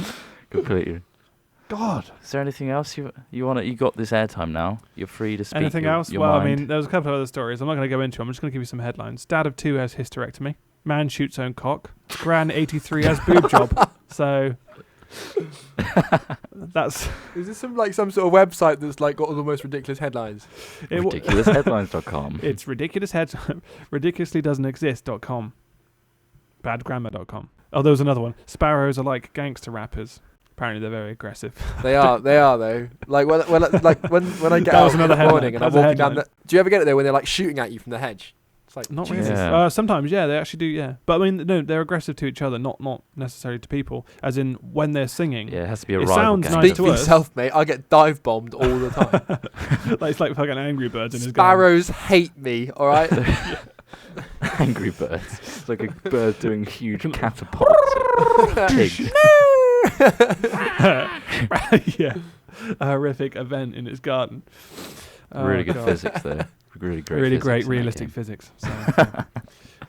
Completely. God. Is there anything else you want? You got this airtime now. You're free to speak. Anything your, else? Your Well, mind. I mean, there was a couple of other stories. I'm not going to go into them. I'm just going to give you some headlines. Dad of 2 has hysterectomy. Man shoots own cock. Gran 83 has boob job. So that's Is this some sort of website that's got all the most ridiculous headlines? ridiculousheadlines.com. It's ridiculously doesn't exist.com. Badgrammar.com. Oh, there was another one. Sparrows are like gangster rappers. Apparently they're very aggressive. They are though. When I get That was out in another the morning headline. and I'm That was a walking down headline. do you ever get it there when they're shooting at you from the hedge? It's like Not Jesus. really. Yeah. Sometimes, yeah, they actually do, yeah. But I mean, no, they're aggressive to each other, not necessarily to people. As in, when they're singing, Yeah, it has to be a It rival sounds gang. nice Speak to for us. yourself, mate. I get dive bombed all the time. it's like fucking Angry Birds in his garden. Sparrows hate me. All right. Angry birds. It's like a bird doing huge catapults. at pigs. Yeah, a horrific event in his garden. Oh, Really good God. physics there. Really great. Really physics great in that realistic game. physics. So, yeah.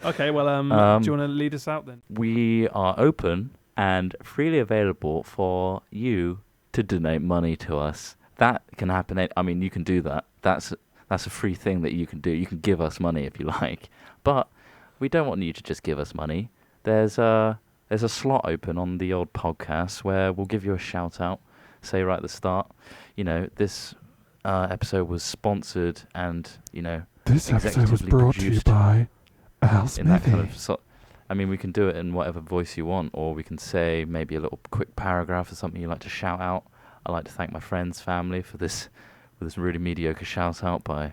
Okay, well, do you want to lead us out then? We are open and freely available for you to donate money to us. That can happen. I mean, you can do that. That's a free thing that you can do. You can give us money if you like, but we don't want you to just give us money. There's a slot open on the old podcast where we'll give you a shout out. Say right at the start, this episode was sponsored and This episode was executively brought to you produced by Al in that kind Smithy. of I mean, we can do it in whatever voice you want, or we can say maybe a little quick paragraph or something you like to shout out. I'd like to thank my friends, family for this really mediocre shout out by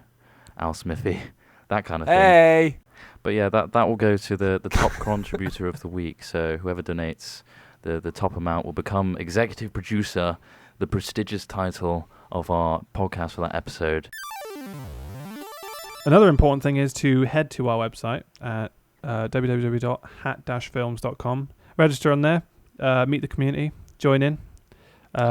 Al Smithy, that kind of thing. Hey. But yeah, that will go to the top contributor of the week. So whoever donates the top amount will become executive producer, the prestigious title of our podcast for that episode. Another important thing is to head to our website at www.hat-films.com. Register on there, meet the community, join in.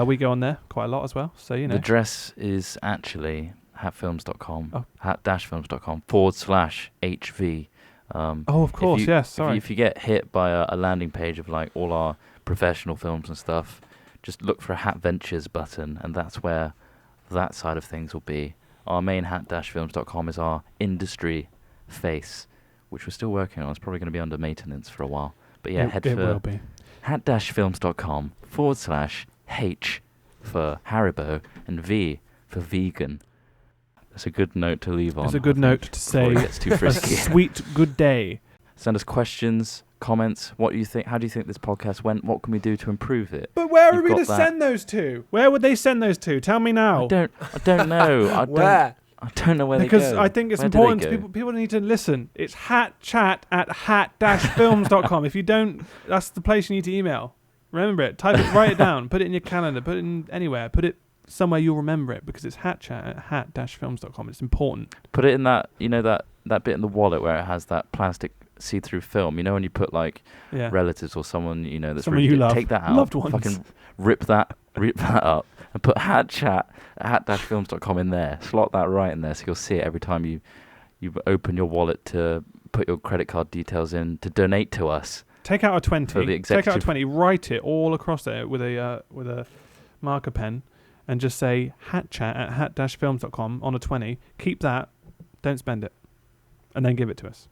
We go on there quite a lot as well, so The address is actually hatfilms.com, Oh. hat-films.com/HV. Oh, of course, yes, sorry. If you get hit by a landing page of all our professional films and stuff, just look for a Hat Ventures button, and that's where that side of things will be. Our main hat-films.com is our industry face, which we're still working on. It's probably going to be under maintenance for a while. But yeah, head it for will be. hat-films.com/H for Haribo and V for vegan. That's a good note to leave on. It's a good note to before say it gets too a frisky. sweet good day. Send us questions, comments. What do you think? How do you think this podcast went? What can we do to improve it? But where You've are we got going to that. send those to? Where would they send those to? Tell me now. I don't know. Where? I don't know where Because they go. I think it's Where do important they to go? people need to listen. It's hatchat@hat-films.com. If you don't, that's the place you need to email. Remember it. Type it, write it down. Put it in your calendar. Put it in anywhere. Put it somewhere you'll remember it, because it's hatchat@hat-films.com. It's important. Put it in that that bit in the wallet where it has that plastic see-through film. When you put Yeah. relatives or someone that's Someone really you good, love. take that out, Loved ones. fucking rip that up, and put hat-films.com in there. Slot that right in there, so you'll see it every time you open your wallet to put your credit card details in to donate to us. Take out a 20. For the Take out a executive- 20. Write it all across there with a marker pen, and just say hatchat@hat-films.com on a 20. Keep that. Don't spend it, and then give it to us.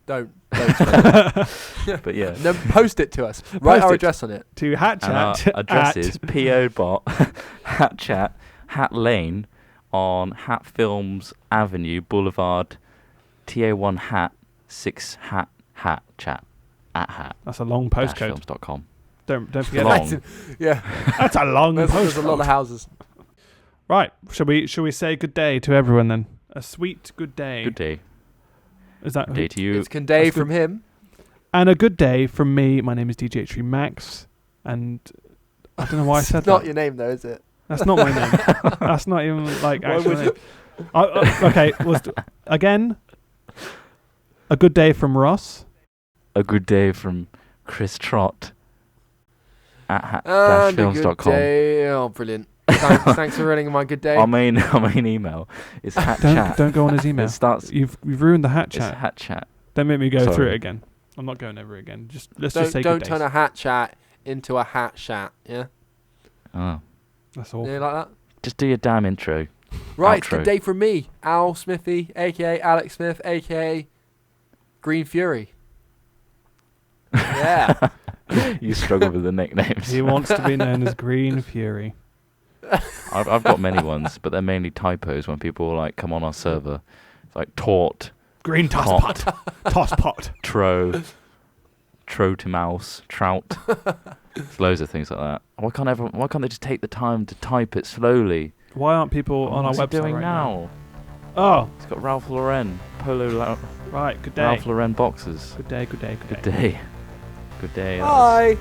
Don't spend it. But yeah, Then post it to us. Write our it. address on it. To and our hatchat address at is PO Bot Hatchat Hat Lane on Hat Films Avenue Boulevard, TA1 Hat 6 Hat Chat. @hat That's a long postcode. films.com. Don't forget Long. that. Yeah. That's a long There's a postcode. lot of houses. Right. Shall we say good day to everyone then? A sweet good day. Good day. Is that Good day to you. It's good day That's from him. And a good day from me. My name is DJ Tree Max, and I don't know why I said It's not that. your name though, is it? That's not my name. That's not even like Why actual would name. you? Okay. Again. A good day from Ross. A good day from Chris Trott at And a good hat-films.com. day. Oh, brilliant. Thanks for ruining my good day. Our main email is hatchat. Don't go on his email. It starts. You've ruined the hat It's chat. hatchat. Don't make me go through Sorry. it again. I'm not going over it again. Let's just say Don't good turn days. a hat chat into a hat chat. Yeah. Oh. That's all. You like that? Just do your damn intro. Right. Outro. Good day from me, Al Smithy, aka Alex Smith, aka Green Fury. Yeah. You struggle with the nicknames. He wants to be known as Green Fury. I've got many ones, but they're mainly typos when people like come on our server. It's like taught, Green Pot. Tosspot. tro to mouse, trout. There's loads of things like that. Why can't they just take the time to type it slowly? Why aren't people on our What's it website doing right now? Oh, It's got Ralph Lauren, right. Good day. Ralph Lauren boxes. Good day. Good day. Good day. Good day. Bye.